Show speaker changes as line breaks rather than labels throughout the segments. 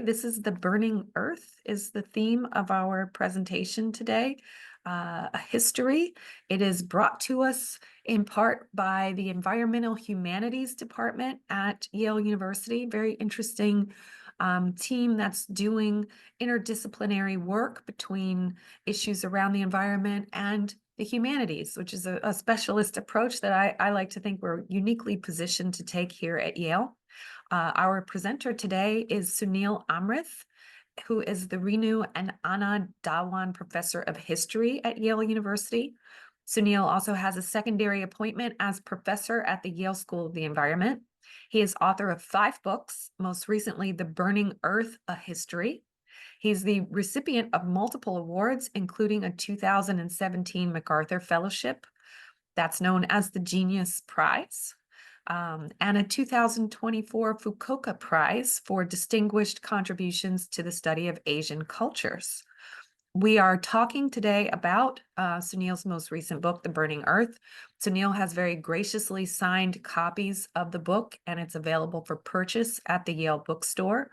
This is the burning earth is the theme of our presentation today. A history. It is brought to us in part by the Environmental Humanities Department at Yale University. Very interesting team that's doing interdisciplinary work between issues around the environment and the humanities, which is a specialist approach that I like to think we're uniquely positioned to take here at Yale. Our presenter today is Sunil Amrith, who is the Renu and Anna Dhawan Professor of History at Yale University. Sunil also has a secondary appointment as professor at the Yale School of the Environment. He is author of 5 books, most recently, The Burning Earth, A History. He's the recipient of multiple awards, including a 2017 MacArthur Fellowship that's known as the Genius Prize, and a 2024 Fukuoka Prize for distinguished contributions to the study of Asian cultures. We are talking today about Sunil's most recent book, The Burning Earth. Sunil has very graciously signed copies of the book, and it's available for purchase at the Yale bookstore.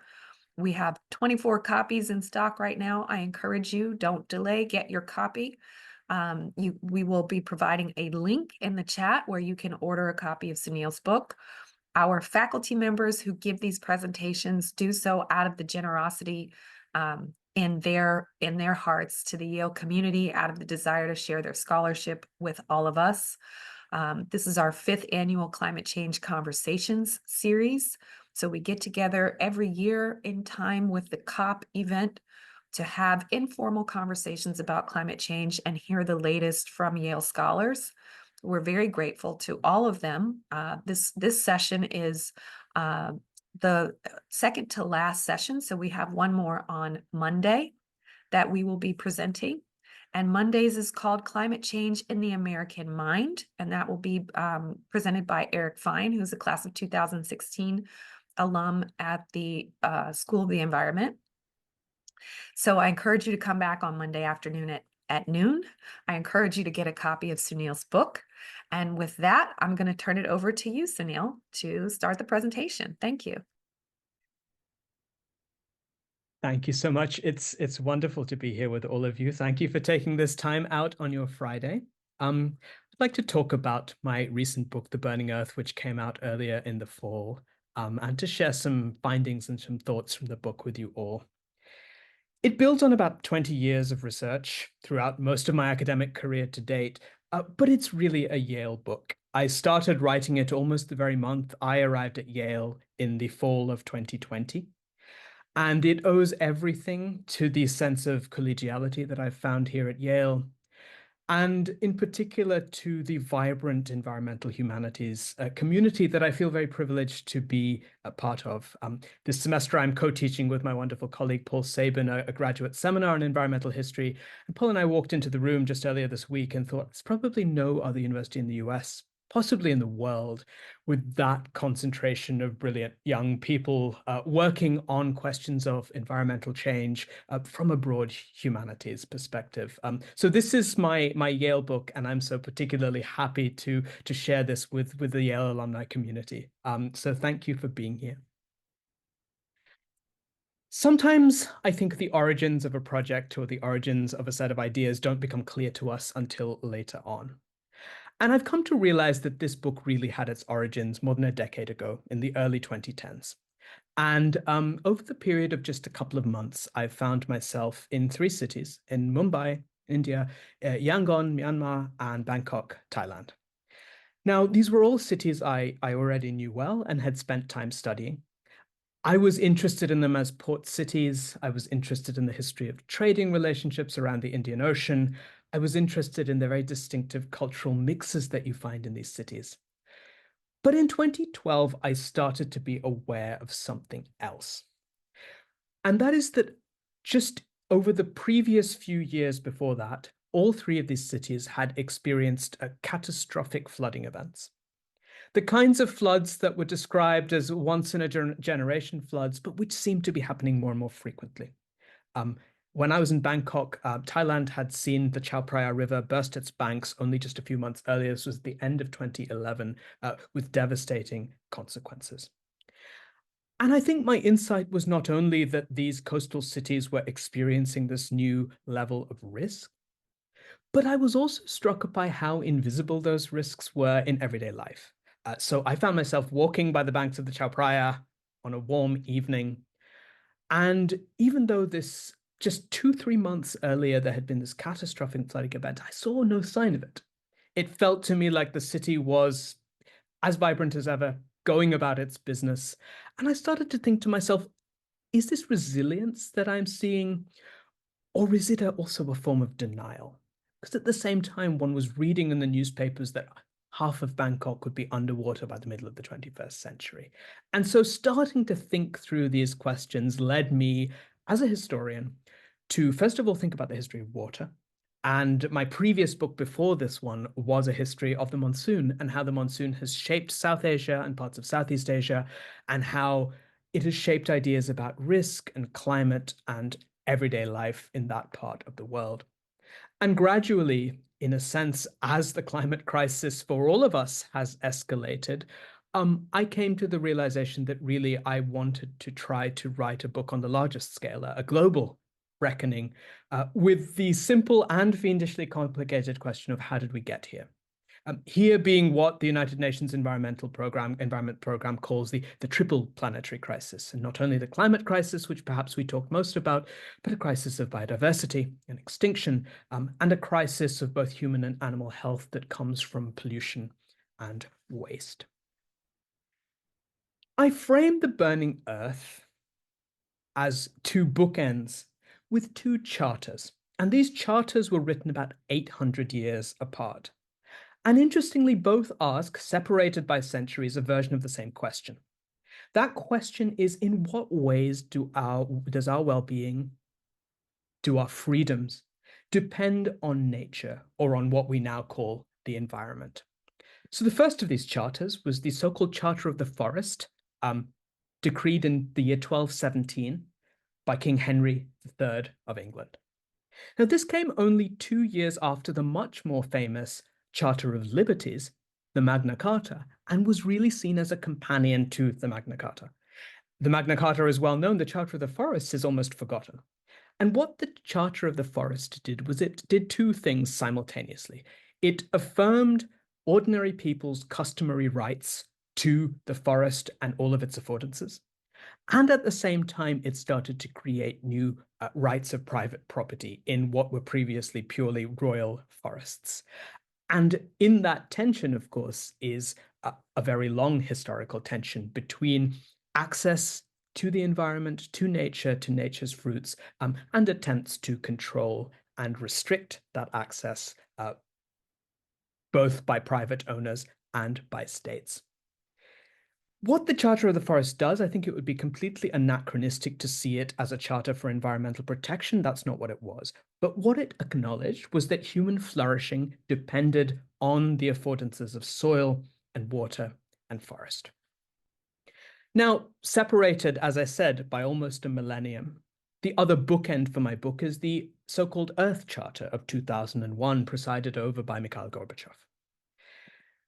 We have 24 copies in stock right now. I encourage you, don't delay, get your copy. We will be providing a link in the chat where you can order a copy of Sunil's book. Our faculty members who give these presentations do so out of the generosity in their hearts to the Yale community, out of the desire to share their scholarship with all of us. This is our 5th annual Climate Change Conversations series. So we get together every year in time with the COP event to have informal conversations about climate change and hear the latest from Yale scholars. We're very grateful to all of them. This session is the second to last session, so we have one more on Monday that we will be presenting. And Mondays is called Climate Change in the American Mind, and that will be presented by Eric Fine, who's a class of 2016 alum at the School of the Environment. So I encourage you to come back on Monday afternoon at noon. I encourage you to get a copy of Sunil's book. And with that, I'm going to turn it over to you, Sunil, to start the presentation. Thank you.
Thank you so much. It's wonderful to be here with all of you. Thank you for taking this time out on your Friday. I'd like to talk about my recent book, The Burning Earth, which came out earlier in the fall, and to share some findings and some thoughts from the book with you all. It builds on about 20 years of research throughout most of my academic career to date, but it's really a Yale book. I started writing it almost the very month I arrived at Yale in the fall of 2020. And it owes everything to the sense of collegiality that I've found here at Yale, and in particular to the vibrant environmental humanities community that I feel very privileged to be a part of. This semester, I'm co-teaching with my wonderful colleague, Paul Sabin, a graduate seminar on environmental history. And Paul and I walked into the room just earlier this week and thought, there's probably no other university in the US, possibly in the world, with that concentration of brilliant young people working on questions of environmental change from a broad humanities perspective. So this is my Yale book, and I'm so particularly happy to share this with the Yale alumni community. So thank you for being here. Sometimes I think the origins of a project or the origins of a set of ideas don't become clear to us until later on. And I've come to realize that this book really had its origins more than a decade ago in the early 2010s. And over the period of just a couple of months, I've found myself in 3 cities, in Mumbai, India, Yangon, Myanmar, and Bangkok, Thailand. Now, these were all cities I already knew well and had spent time studying. I was interested in them as port cities. I was interested in the history of trading relationships around the Indian Ocean. I was interested in the very distinctive cultural mixes that you find in these cities. But in 2012, I started to be aware of something else. And that is that just over the previous few years before that, all 3 of these cities had experienced catastrophic flooding events. The kinds of floods that were described as once-in-a-generation floods, but which seemed to be happening more and more frequently. When I was in Bangkok, Thailand had seen the Chao Phraya River burst its banks only just a few months earlier. This was the end of 2011, with devastating consequences. And I think my insight was not only that these coastal cities were experiencing this new level of risk, but I was also struck by how invisible those risks were in everyday life. So I found myself walking by the banks of the Chao Phraya on a warm evening. And even though this just 2, 3 months earlier, there had been this catastrophic flooding event, I saw no sign of it. It felt to me like the city was as vibrant as ever, going about its business. And I started to think to myself, is this resilience that I'm seeing, or is it also a form of denial? Because at the same time, one was reading in the newspapers that half of Bangkok would be underwater by the middle of the 21st century. And so starting to think through these questions led me, as a historian, to first of all think about the history of water. And my previous book before this one was a history of the monsoon and how the monsoon has shaped South Asia and parts of Southeast Asia, and how it has shaped ideas about risk and climate and everyday life in that part of the world. And gradually, in a sense, as the climate crisis for all of us has escalated, I came to the realization that really I wanted to try to write a book on the largest scale, a global reckoning, with the simple and fiendishly complicated question of how did we get here? Here being what the United Nations Environment Program calls the triple planetary crisis, and not only the climate crisis, which perhaps we talk most about, but a crisis of biodiversity and extinction, and a crisis of both human and animal health that comes from pollution and waste. I framed the burning Earth as two bookends with two charters, and these charters were written about 800 years apart. And interestingly, both ask, separated by centuries, a version of the same question. That question is, in what ways does our well-being, do our freedoms depend on nature, or on what we now call the environment? So the first of these charters was the so-called Charter of the Forest, decreed in the year 1217 by King Henry III of England. Now, this came only 2 years after the much more famous Charter of Liberties, the Magna Carta, and was really seen as a companion to the Magna Carta. The Magna Carta is well known. The Charter of the Forest is almost forgotten. And what the Charter of the Forest did was it did two things simultaneously. It affirmed ordinary people's customary rights to the forest and all of its affordances. And at the same time, it started to create new rights of private property in what were previously purely royal forests. And in that tension, of course, is a very long historical tension between access to the environment, to nature's fruits, and attempts to control and restrict that access, both by private owners and by states. What the Charter of the Forest does, I think it would be completely anachronistic to see it as a charter for environmental protection. That's not what it was. But what it acknowledged was that human flourishing depended on the affordances of soil and water and forest. Now, separated, as I said, by almost a millennium, the other bookend for my book is the so-called Earth Charter of 2001, presided over by Mikhail Gorbachev.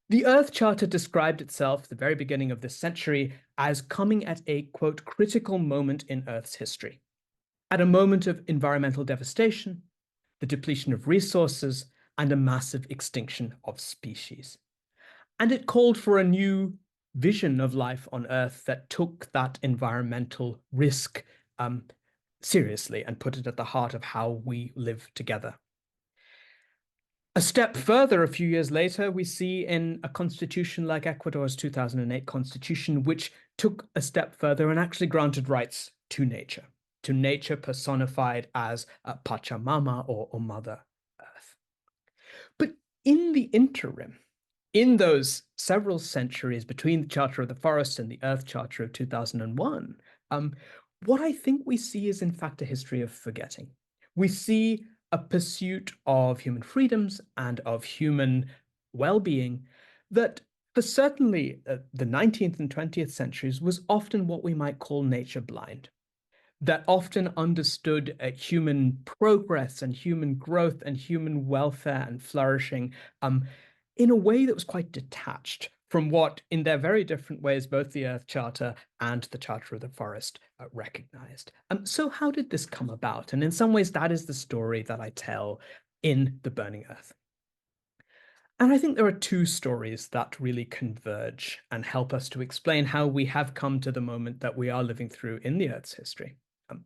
The Earth Charter described itself at the very beginning of this century as coming at a, quote, critical moment in Earth's history, at a moment of environmental devastation, the depletion of resources, and a massive extinction of species. And it called for a new vision of life on Earth that took that environmental risk seriously and put it at the heart of how we live together. A step further, a few years later, we see in a constitution like Ecuador's 2008 constitution, which took a step further and actually granted rights to nature personified as Pachamama or Mother Earth. But in the interim, in those several centuries between the Charter of the Forest and the Earth Charter of 2001, what I think we see is in fact a history of forgetting. We see a pursuit of human freedoms and of human well-being that for certainly the 19th and 20th centuries was often what we might call nature blind, that often understood human progress and human growth and human welfare and flourishing in a way that was quite detached from what, in their very different ways, both the Earth Charter and the Charter of the Forest recognized. So how did this come about? And in some ways, that is the story that I tell in The Burning Earth. And I think there are two stories that really converge and help us to explain how we have come to the moment that we are living through in the Earth's history. Um,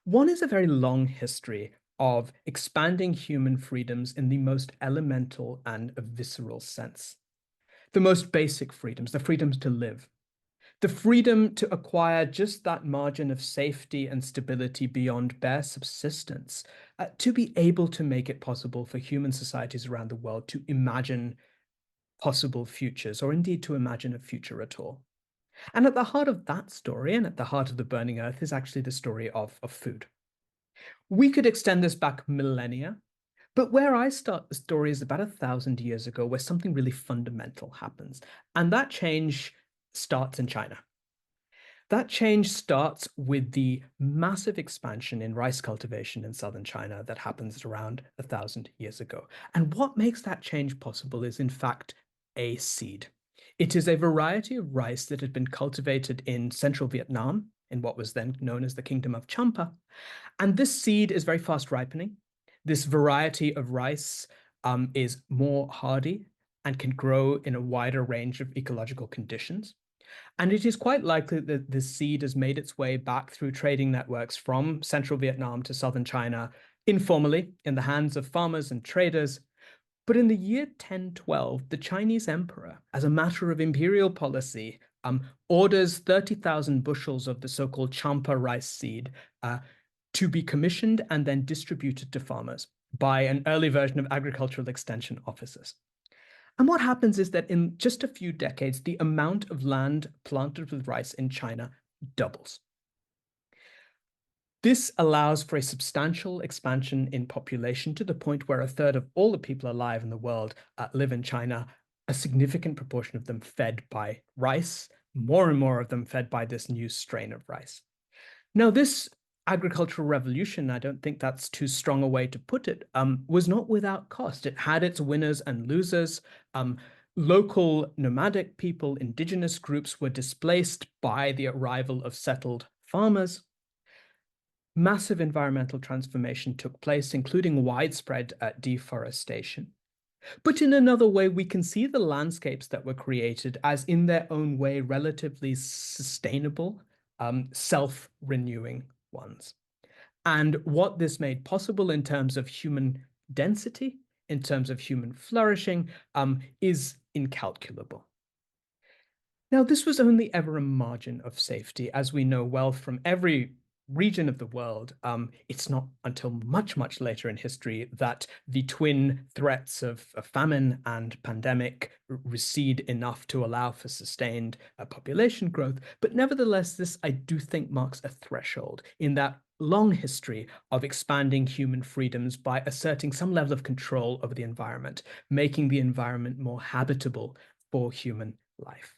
One is a very long history of expanding human freedoms in the most elemental and visceral sense. The most basic freedoms, the freedoms to live, the freedom to acquire just that margin of safety and stability beyond bare subsistence, to be able to make it possible for human societies around the world to imagine possible futures, or indeed to imagine a future at all. And at the heart of that story, and at the heart of The Burning Earth, is actually the story of food. We could extend this back millennia, but where I start the story is about 1,000 years ago, where something really fundamental happens. And that change starts in China. That change starts with the massive expansion in rice cultivation in southern China that happens around 1,000 years ago. And what makes that change possible is, in fact, a seed. It is a variety of rice that had been cultivated in central Vietnam, in what was then known as the Kingdom of Champa. And this seed is very fast ripening. This variety of rice is more hardy and can grow in a wider range of ecological conditions. And it is quite likely that this seed has made its way back through trading networks from central Vietnam to southern China informally in the hands of farmers and traders. But in the year 1012, the Chinese emperor, as a matter of imperial policy, orders 30,000 bushels of the so-called Champa rice seed to be commissioned and then distributed to farmers by an early version of agricultural extension officers. And what happens is that in just a few decades, the amount of land planted with rice in China doubles. This allows for a substantial expansion in population to the point where a third of all the people alive in the world live in China, a significant proportion of them fed by rice, more and more of them fed by this new strain of rice. Now, this agricultural revolution, I don't think that's too strong a way to put it, was not without cost. It had its winners and losers. Local nomadic people, indigenous groups were displaced by the arrival of settled farmers. Massive environmental transformation took place, including widespread deforestation. But in another way, we can see the landscapes that were created as, in their own way, relatively sustainable, self-renewing ones. And what this made possible in terms of human density, in terms of human flourishing, is incalculable. Now, this was only ever a margin of safety, as we know well from every region of the world. It's not until much, much later in history that the twin threats of famine and pandemic recede enough to allow for sustained population growth. But nevertheless, this, I do think, marks a threshold in that long history of expanding human freedoms by asserting some level of control over the environment, making the environment more habitable for human life.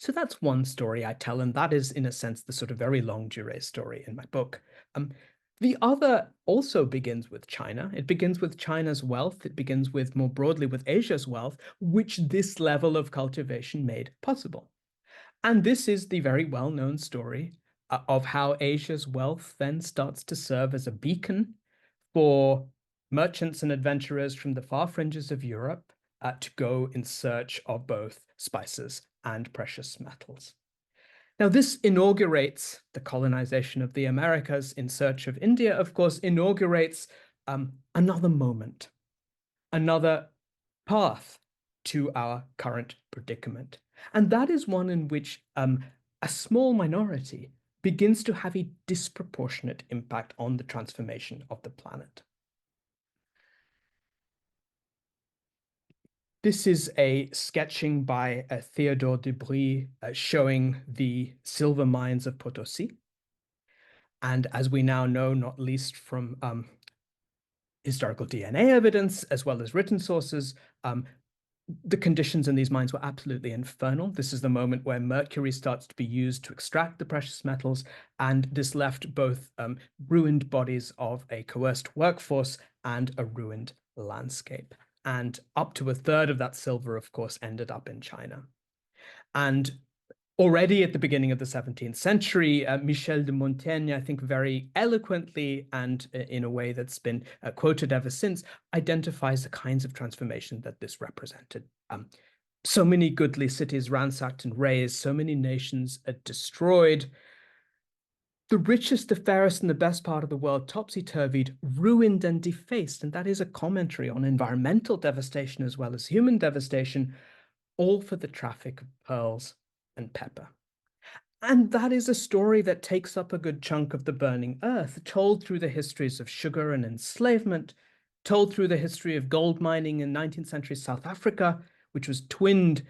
So that's one story I tell, and that is, in a sense, the sort of very longue durée story in my book. The other also begins with China. It begins with China's wealth. It begins with, more broadly, with Asia's wealth, which this level of cultivation made possible. And this is the very well-known story of how Asia's wealth then starts to serve as a beacon for merchants and adventurers from the far fringes of Europe to go in search of both spices and precious metals. Now, this inaugurates the colonization of the Americas in search of India, of course, inaugurates another moment, another path to our current predicament. And that is one in which a small minority begins to have a disproportionate impact on the transformation of the planet. This is a sketching by Theodore Debris showing the silver mines of Potosi. And as we now know, not least from historical DNA evidence, as well as written sources, the conditions in these mines were absolutely infernal. This is the moment where mercury starts to be used to extract the precious metals, and this left both ruined bodies of a coerced workforce and a ruined landscape. and up to a third of that silver, of course, ended up in China. And already at the beginning of the 17th century, Michel de Montaigne, I think very eloquently and in a way that's been quoted ever since, identifies the kinds of transformation that this represented. So many goodly cities ransacked and razed, so many nations destroyed. The richest, the fairest, and the best part of the world topsy-turvied, ruined, and defaced. And that is a commentary on environmental devastation as well as human devastation, all for the traffic of pearls and pepper. And that is a story that takes up a good chunk of the burning earth, told through the histories of sugar and enslavement, told through the history of gold mining in 19th century South Africa, which twinned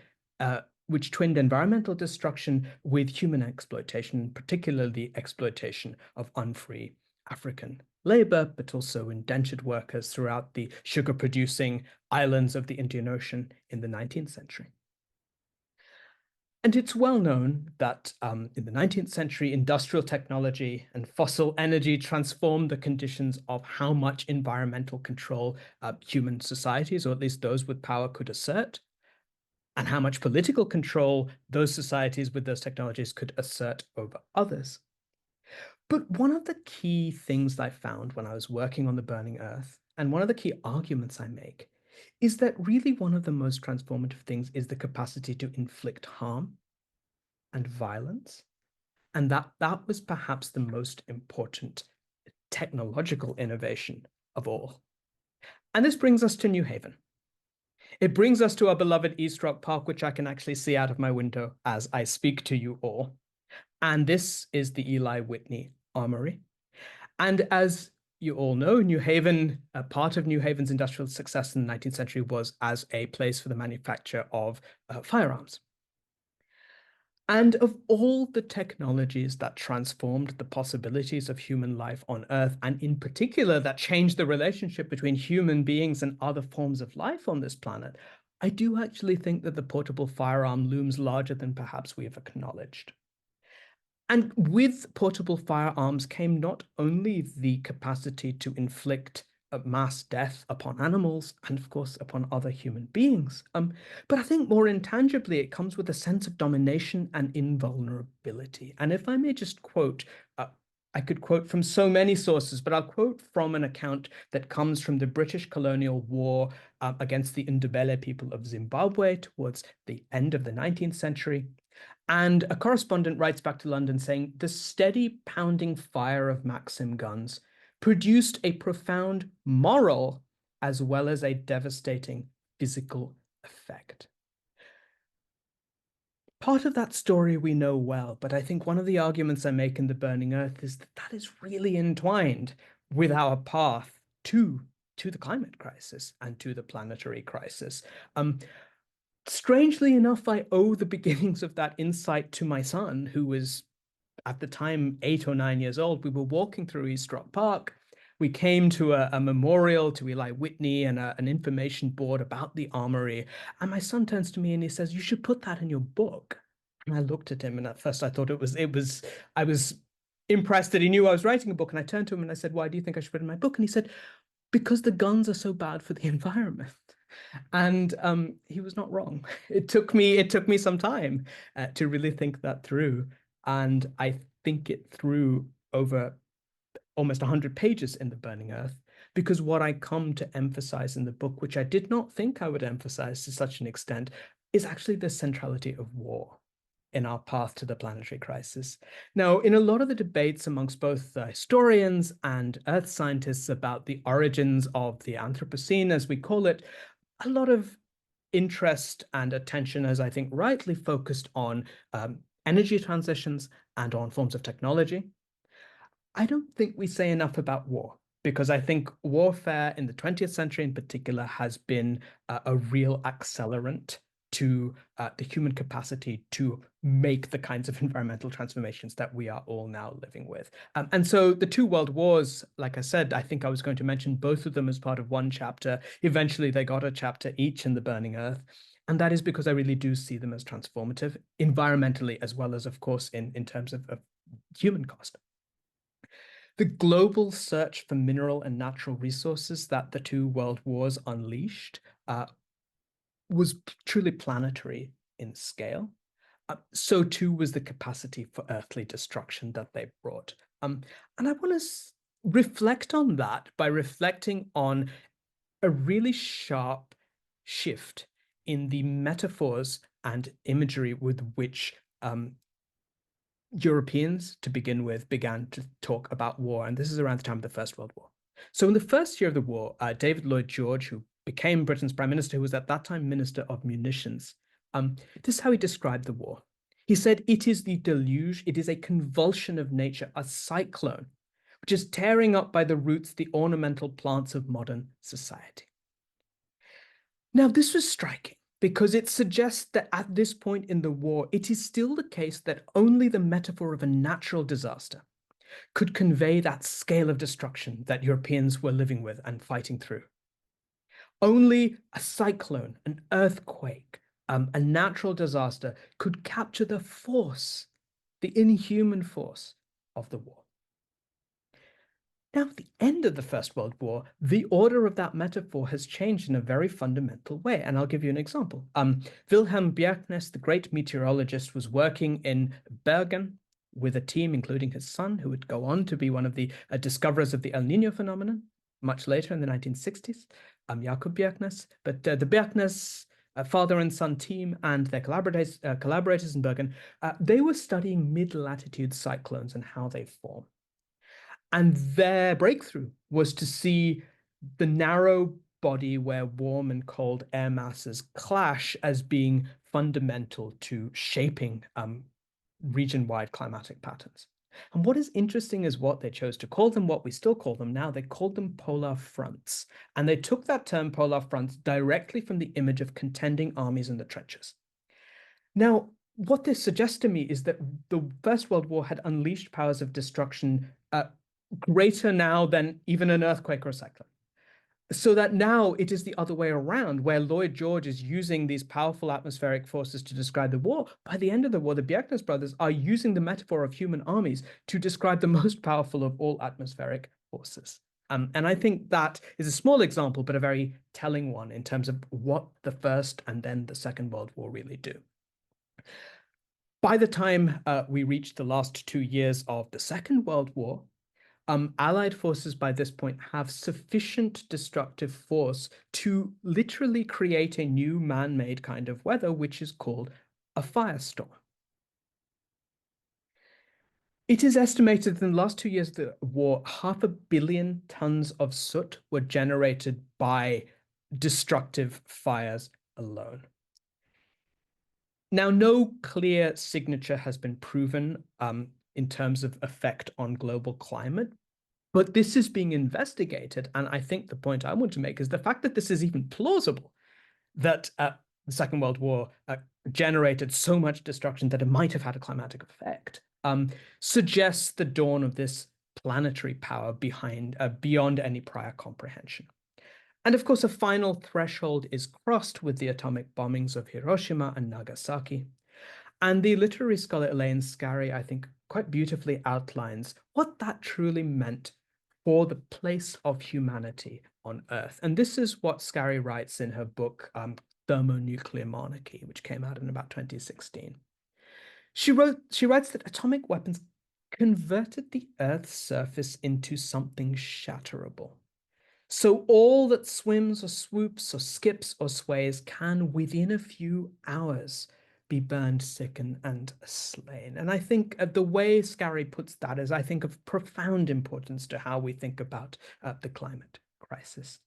environmental destruction with human exploitation, particularly the exploitation of unfree African labor, but also indentured workers throughout the sugar-producing islands of the Indian Ocean in the 19th century. And it's well known that in the 19th century, industrial technology and fossil energy transformed the conditions of how much environmental control human societies, or at least those with power, could assert, and how much political control those societies with those technologies could assert over others. But one of the key things I found when I was working on the Burning Earth, and one of the key arguments I make, is that really one of the most transformative things is the capacity to inflict harm and violence, and that was perhaps the most important technological innovation of all. And this brings us to New Haven. It brings us to our beloved East Rock Park, which I can actually see out of my window as I speak to you all. And this is the Eli Whitney Armory. And as you all know, New Haven, a part of New Haven's industrial success in the 19th century was as a place for the manufacture of firearms. And of all the technologies that transformed the possibilities of human life on Earth, and in particular that changed the relationship between human beings and other forms of life on this planet, I do actually think that the portable firearm looms larger than perhaps we have acknowledged. And with portable firearms came not only the capacity to inflict mass death upon animals and, of course, upon other human beings, but I think more intangibly it comes with a sense of domination and invulnerability. And if I may just quote, I could quote from so many sources, but I'll quote from an account that comes from the British colonial war against the Ndebele people of Zimbabwe towards the end of the 19th century. And a correspondent writes back to London saying, the steady pounding fire of Maxim guns produced a profound moral as well as a devastating physical effect. Part of that story we know well, but I think one of the arguments I make in The Burning Earth is that that is really entwined with our path to the climate crisis and to the planetary crisis. Strangely enough, I owe the beginnings of that insight to my son, who was at the time 8 or 9 years old. We were walking through East Rock Park. We came to a memorial to Eli Whitney and an information board about the armory. And my son turns to me and he says, "You should put that in your book." And I looked at him, and at first I thought I was impressed that he knew I was writing a book. And I turned to him and I said, "Why do you think I should put it in my book?" And he said, "Because the guns are so bad for the environment." And he was not wrong. It took me some time to really think that through. And I think it through over almost 100 pages in The Burning Earth, because what I come to emphasize in the book, which I did not think I would emphasize to such an extent, is actually the centrality of war in our path to the planetary crisis. Now, in a lot of the debates amongst both historians and earth scientists about the origins of the Anthropocene, as we call it, a lot of interest and attention, as I think rightly focused on energy transitions and on forms of technology. I don't think we say enough about war, because I think warfare in the 20th century in particular has been a real accelerant to the human capacity to make the kinds of environmental transformations that we are all now living with. And so the two world wars, like I said, I think I was going to mention both of them as part of one chapter. Eventually, they got a chapter each in The Burning Earth. And that is because I really do see them as transformative, environmentally, as well as, of course, in terms of human cost. The global search for mineral and natural resources that the two world wars unleashed was truly planetary in scale. So too was the capacity for earthly destruction that they brought. And I want to reflect on that by reflecting on a really sharp shift in the metaphors and imagery with which Europeans, to begin with, began to talk about war. And this is around the time of the First World War. So in the first year of the war, David Lloyd George, who became Britain's prime minister, who was at that time Minister of Munitions, this is how he described the war. He said, "It is the deluge, it is a convulsion of nature, a cyclone, which is tearing up by the roots the ornamental plants of modern society." Now, this was striking because it suggests that at this point in the war, it is still the case that only the metaphor of a natural disaster could convey that scale of destruction that Europeans were living with and fighting through. Only a cyclone, an earthquake, a natural disaster could capture the force, the inhuman force of the war. Now, at the end of the First World War, the order of that metaphor has changed in a very fundamental way. And I'll give you an example. Wilhelm Bjerknes, the great meteorologist, was working in Bergen with a team, including his son, who would go on to be one of the discoverers of the El Nino phenomenon much later in the 1960s, Jakob Bjerknes. But the Bjerknes father and son team and their collaborators in Bergen, they were studying mid-latitude cyclones and how they form. And their breakthrough was to see the narrow body where warm and cold air masses clash as being fundamental to shaping region-wide climatic patterns. And what is interesting is what they chose to call them, what we still call them now. They called them polar fronts. And they took that term polar fronts directly from the image of contending armies in the trenches. Now, what this suggests to me is that the First World War had unleashed powers of destruction greater now than even an earthquake or a cyclone. So that now it is the other way around, where Lloyd George is using these powerful atmospheric forces to describe the war. By the end of the war, the Bjerknes brothers are using the metaphor of human armies to describe the most powerful of all atmospheric forces. And I think that is a small example, but a very telling one in terms of what the First and then the Second World War really do. By the time we reach the last 2 years of the Second World War, Allied forces by this point have sufficient destructive force to literally create a new man-made kind of weather, which is called a firestorm. It is estimated that in the last 2 years of the war, 500 million tons of soot were generated by destructive fires alone. Now, no clear signature has been proven in terms of effect on global climate, but this is being investigated. And I think the point I want to make is the fact that this is even plausible, that the Second World War generated so much destruction that it might have had a climatic effect, suggests the dawn of this planetary power beyond any prior comprehension. And of course, a final threshold is crossed with the atomic bombings of Hiroshima and Nagasaki. And the literary scholar Elaine Scarry, I think, quite beautifully outlines what that truly meant for the place of humanity on Earth. And this is what Scarry writes in her book, Thermonuclear Monarchy, which came out in about 2016. She writes that atomic weapons converted the Earth's surface into something shatterable. So all that swims or swoops or skips or sways can, within a few hours, be burned, sickened, and slain. And I think the way Scarry puts that is, I think, of profound importance to how we think about the climate crisis.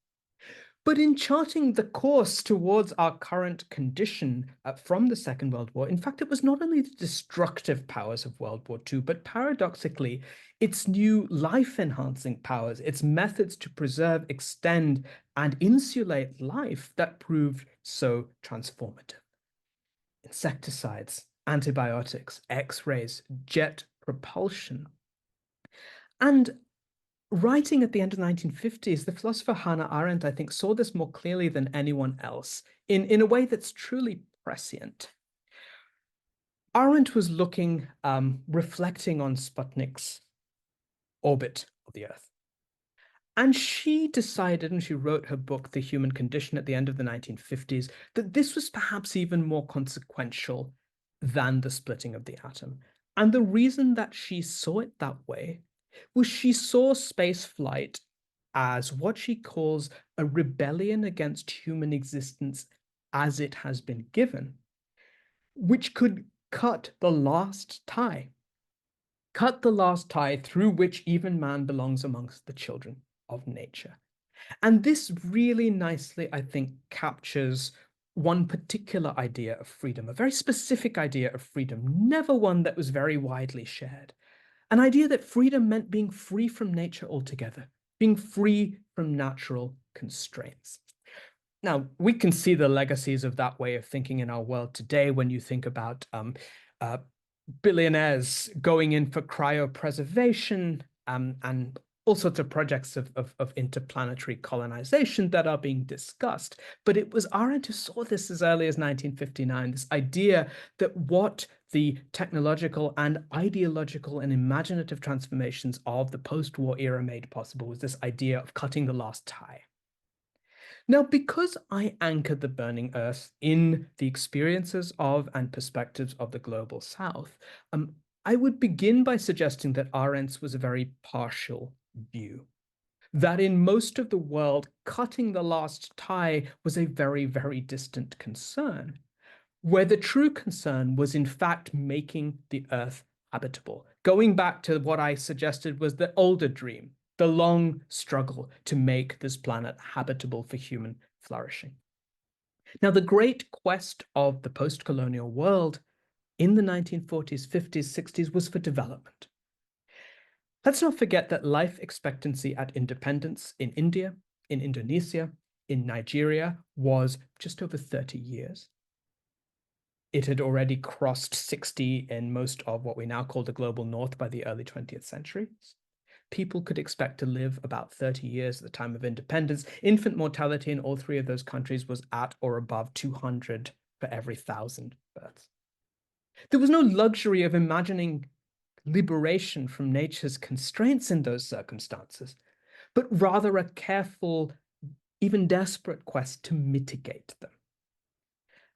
But in charting the course towards our current condition from the Second World War, in fact, it was not only the destructive powers of World War II, but paradoxically, its new life-enhancing powers, its methods to preserve, extend, and insulate life that proved so transformative. Insecticides, antibiotics, X-rays, jet propulsion. And writing at the end of the 1950s, the philosopher Hannah Arendt, I think, saw this more clearly than anyone else in a way that's truly prescient. Arendt was reflecting on Sputnik's orbit of the earth. And she decided, and she wrote her book, The Human Condition, at the end of the 1950s, that this was perhaps even more consequential than the splitting of the atom. And the reason that she saw it that way was she saw space flight as what she calls a rebellion against human existence as it has been given, which could cut the last tie through which even man belongs amongst the children of nature. And this really nicely, I think, captures one particular idea of freedom, a very specific idea of freedom, never one that was very widely shared. An idea that freedom meant being free from nature altogether, being free from natural constraints. Now, we can see the legacies of that way of thinking in our world today when you think about uh, billionaires going in for cryopreservation and all sorts of projects of interplanetary colonization that are being discussed. But it was Arendt who saw this as early as 1959, this idea that what the technological and ideological and imaginative transformations of the post-war era made possible was this idea of cutting the last tie. Now, because I anchored the burning earth in the experiences of and perspectives of the global South, I would begin by suggesting that Arendt's was a very partial view. That in most of the world, cutting the last tie was a very, very distant concern, where the true concern was in fact making the earth habitable. Going back to what I suggested was the older dream, the long struggle to make this planet habitable for human flourishing. Now, the great quest of the post-colonial world in the 1940s, 50s, 60s was for development. Let's not forget that life expectancy at independence in India, in Indonesia, in Nigeria was just over 30 years. It had already crossed 60 in most of what we now call the global north by the early 20th century. People could expect to live about 30 years at the time of independence. Infant mortality in all three of those countries was at or above 200 for every 1,000 births. There was no luxury of imagining liberation from nature's constraints in those circumstances, but rather a careful, even desperate quest to mitigate them.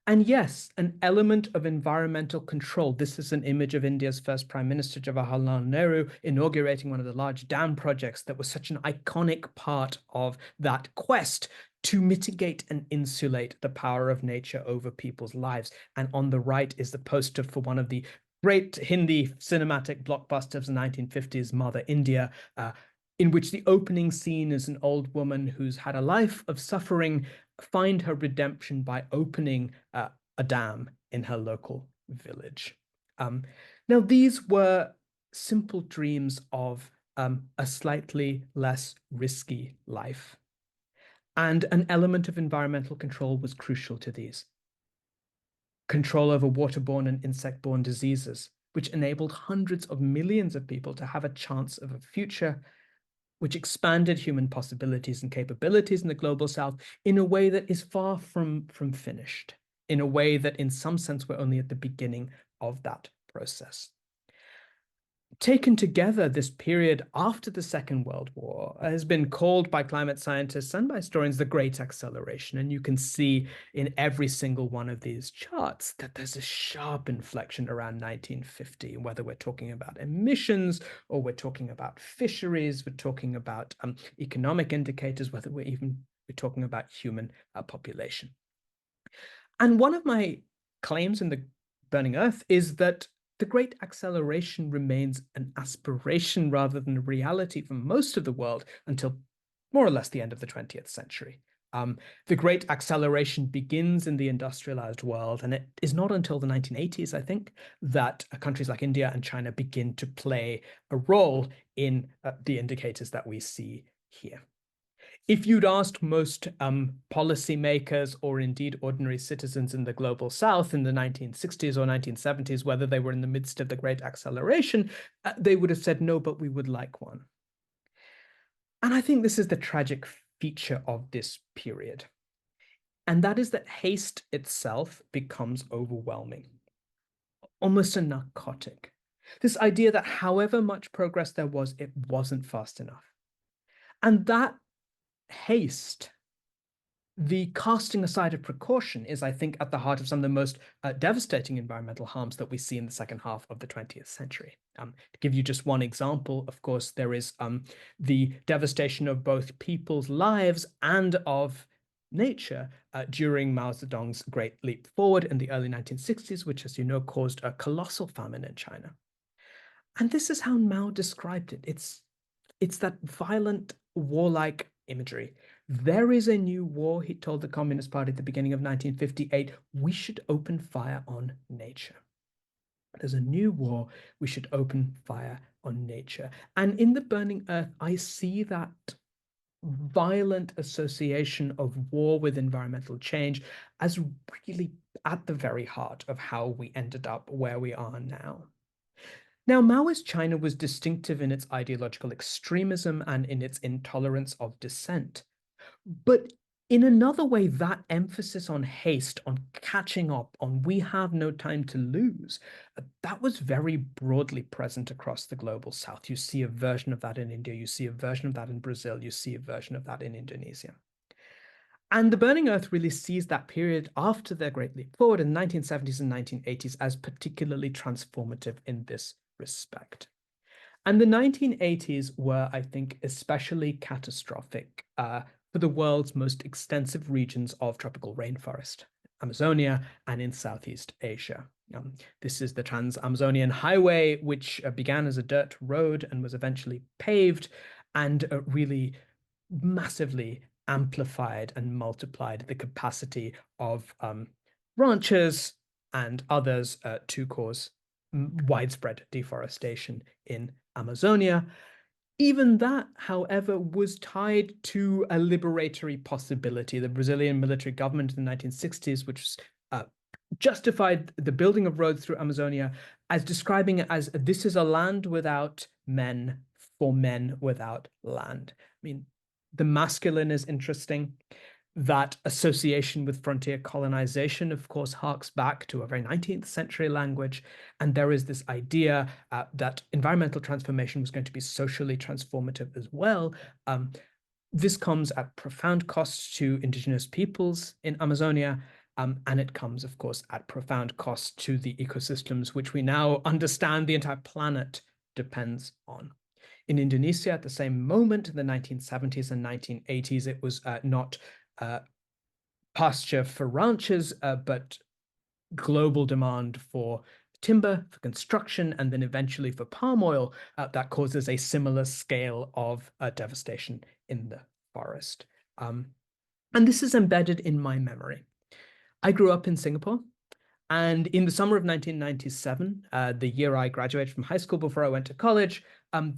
And yes, an element of environmental control. This is an image of India's first Prime Minister, Jawaharlal Nehru, inaugurating one of the large dam projects that was such an iconic part of that quest to mitigate and insulate the power of nature over people's lives. And on the right is the poster for one of the great Hindi cinematic blockbusters of the 1950s, Mother India, in which the opening scene is an old woman who's had a life of suffering find her redemption by opening a dam in her local village. Now, these were simple dreams of a slightly less risky life. And an element of environmental control was crucial to these. Control over waterborne and insect-borne diseases, which enabled hundreds of millions of people to have a chance of a future, which expanded human possibilities and capabilities in the global South in a way that is far from finished, in a way that in some sense we're only at the beginning of that process. Taken together, this period after the Second World War has been called by climate scientists and by historians the Great Acceleration. And you can see in every single one of these charts that there's a sharp inflection around 1950, whether we're talking about emissions or we're talking about fisheries, we're talking about economic indicators, whether we're talking about human population. And one of my claims in the Burning Earth is that the Great Acceleration remains an aspiration rather than a reality for most of the world until more or less the end of the 20th century. The Great Acceleration begins in the industrialized world, and it is not until the 1980s, I think, that countries like India and China begin to play a role in the indicators that we see here. If you'd asked most policymakers or indeed ordinary citizens in the global South in the 1960s or 1970s whether they were in the midst of the Great Acceleration, they would have said, no, but we would like one. And I think this is the tragic feature of this period. And that is that haste itself becomes overwhelming, almost a narcotic. This idea that however much progress there was, it wasn't fast enough. And that haste, the casting aside of precaution, is, I think, at the heart of some of the most devastating environmental harms that we see in the second half of the 20th century. To give you just one example, of course, there is the devastation of both people's lives and of nature during Mao Zedong's Great Leap Forward in the early 1960s, which, as you know, caused a colossal famine in China. And this is how Mao described it. It's that violent, warlike imagery. There is a new war, he told the Communist Party at the beginning of 1958. We should open fire on nature. There's a new war. We should open fire on nature. And in The Burning Earth, I see that violent association of war with environmental change as really at the very heart of how we ended up where we are now. Now, Maoist China was distinctive in its ideological extremism and in its intolerance of dissent. But in another way, that emphasis on haste, on catching up, on we have no time to lose, that was very broadly present across the global south. You see a version of that in India, you see a version of that in Brazil, you see a version of that in Indonesia. And The Burning Earth really sees that period after their Great Leap Forward in the 1970s and 1980s as particularly transformative in this respect. And the 1980s were, I think, especially catastrophic for the world's most extensive regions of tropical rainforest, Amazonia and in Southeast Asia. This is the Trans-Amazonian Highway, which began as a dirt road and was eventually paved and really massively amplified and multiplied the capacity of ranchers and others to cause widespread deforestation in Amazonia. Even that, however, was tied to a liberatory possibility. The Brazilian military government in the 1960s, which justified the building of roads through Amazonia as describing it as this is a land without men for men without land. I mean, the masculine is interesting. That association with frontier colonization, of course, harks back to a very 19th century language. And there is this idea that environmental transformation was going to be socially transformative as well. This comes at profound cost to indigenous peoples in Amazonia. And it comes, of course, at profound cost to the ecosystems, which we now understand the entire planet depends on. In Indonesia, at the same moment, in the 1970s and 1980s, it was not pasture for ranchers, but global demand for timber, for construction, and then eventually for palm oil that causes a similar scale of devastation in the forest. And this is embedded in my memory. I grew up in Singapore, and in the summer of 1997, the year I graduated from high school before I went to college,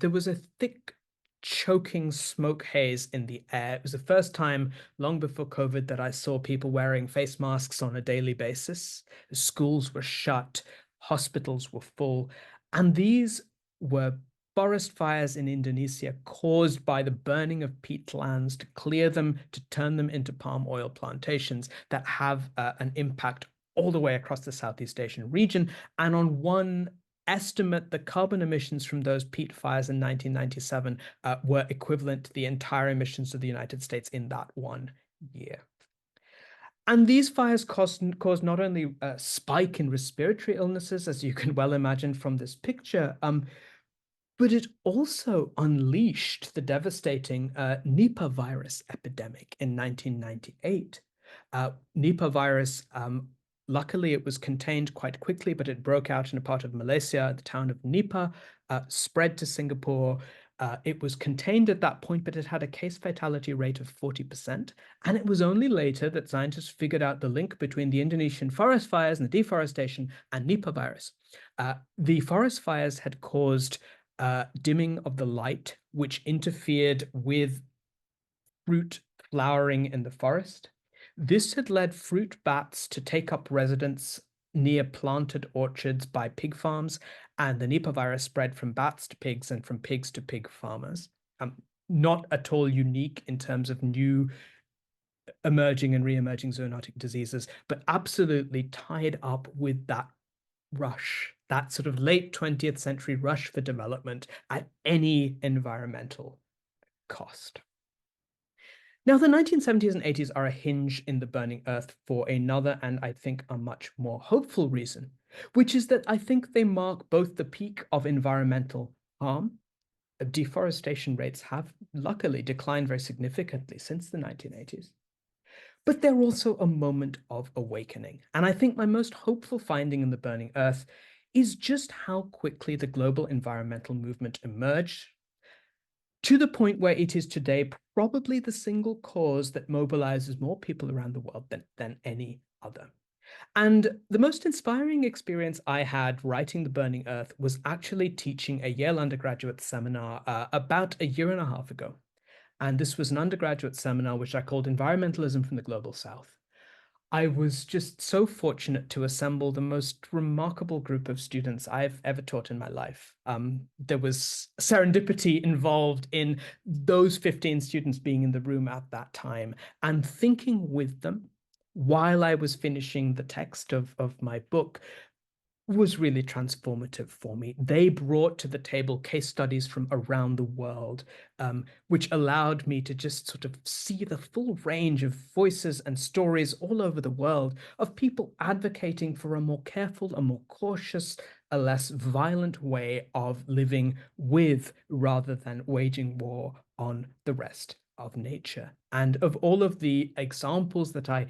there was a thick, choking smoke haze in the air. It was the first time, long before COVID, that I saw people wearing face masks on a daily basis. Schools were shut, hospitals were full, and these were forest fires in Indonesia caused by the burning of peat lands to clear them, to turn them into palm oil plantations that have an impact all the way across the Southeast Asian region. And on one estimate, the carbon emissions from those peat fires in 1997 were equivalent to the entire emissions of the United States in that one year. And these fires caused not only a spike in respiratory illnesses, as you can well imagine from this picture, but it also unleashed the devastating Nipah virus epidemic in 1998. Nipah virus, luckily, it was contained quite quickly, but it broke out in a part of Malaysia, the town of Nipah, spread to Singapore. It was contained at that point, but it had a case fatality rate of 40%. And it was only later that scientists figured out the link between the Indonesian forest fires and the deforestation and Nipah virus. The forest fires had caused dimming of the light, which interfered with fruit flowering in the forest. This had led fruit bats to take up residence near planted orchards by pig farms, and the Nipah virus spread from bats to pigs and from pigs to pig farmers. Not at all unique in terms of new emerging and re-emerging zoonotic diseases, but absolutely tied up with that rush that sort of late 20th century rush for development at any environmental cost. Now, the 1970s and 80s are a hinge in the burning earth for another, and I think a much more hopeful reason, which is that I think they mark both the peak of environmental harm. Deforestation rates have luckily declined very significantly since the 1980s. But they're also a moment of awakening. And I think my most hopeful finding in the burning earth is just how quickly the global environmental movement emerged to the point where it is today probably the single cause that mobilizes more people around the world than any other. And the most inspiring experience I had writing The Burning Earth was actually teaching a Yale undergraduate seminar about a year and a half ago. And this was an undergraduate seminar which I called Environmentalism from the Global South. I was just so fortunate to assemble the most remarkable group of students I've ever taught in my life. There was serendipity involved in those 15 students being in the room at that time and thinking with them while I was finishing the text of my book was really transformative for me. They brought to the table case studies from around the world, which allowed me to just sort of see the full range of voices and stories all over the world of people advocating for a more careful, a more cautious, a less violent way of living with rather than waging war on the rest of nature. And of all of the examples that I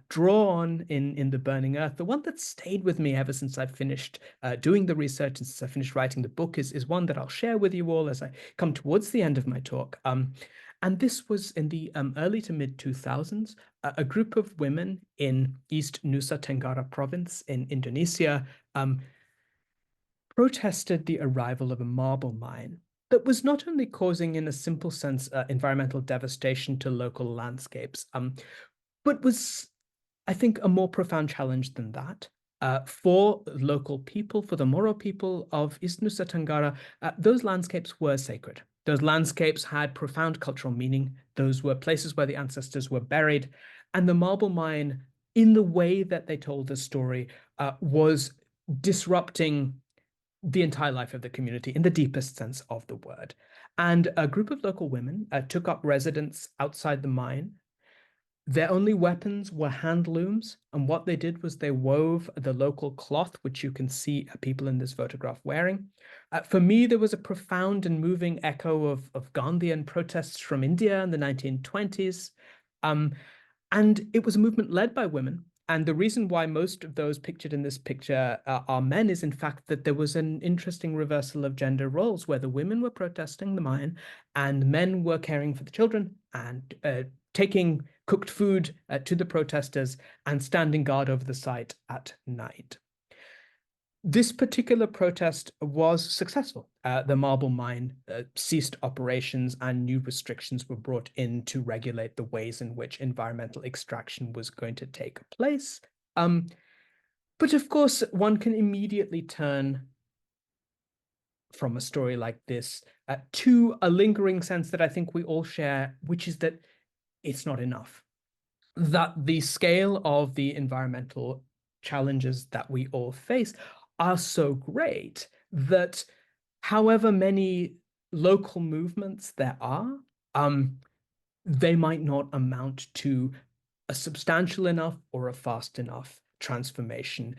draw on in The Burning Earth, the one that stayed with me ever since I finished doing the research and since I finished writing the book is one that I'll share with you all as I come towards the end of my talk. And this was in the early to mid 2000s, a group of women in East Nusa Tenggara province in Indonesia protested the arrival of a marble mine that was not only causing, in a simple sense, environmental devastation to local landscapes, but was, I think, a more profound challenge than that. For local people, for the Moro people of East Nusa Tenggara, those landscapes were sacred. Those landscapes had profound cultural meaning. Those were places where the ancestors were buried. And the marble mine, in the way that they told the story, was disrupting the entire life of the community in the deepest sense of the word. And a group of local women took up residence outside the mine. Their only weapons were hand looms, and what they did was they wove the local cloth, which you can see people in this photograph wearing. For me, there was a profound and moving echo of Gandhian protests from India in the 1920s. And it was a movement led by women. And the reason why most of those pictured in this picture are men is, in fact, that there was an interesting reversal of gender roles where the women were protesting the mine and men were caring for the children and taking cooked food to the protesters and standing guard over the site at night. This particular protest was successful. The marble mine ceased operations and new restrictions were brought in to regulate the ways in which environmental extraction was going to take place. But of course, one can immediately turn from a story like this to a lingering sense that I think we all share, which is that it's not enough. That the scale of the environmental challenges that we all face are so great that however many local movements there are, they might not amount to a substantial enough or a fast enough transformation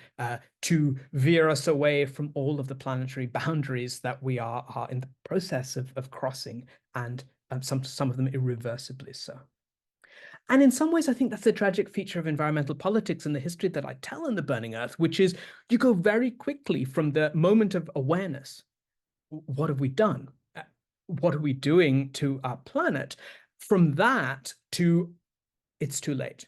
to veer us away from all of the planetary boundaries that we are in the process of crossing, and some of them irreversibly so. And in some ways, I think that's the tragic feature of environmental politics and the history that I tell in The Burning Earth, which is you go very quickly from the moment of awareness. What have we done? What are we doing to our planet? From that to it's too late.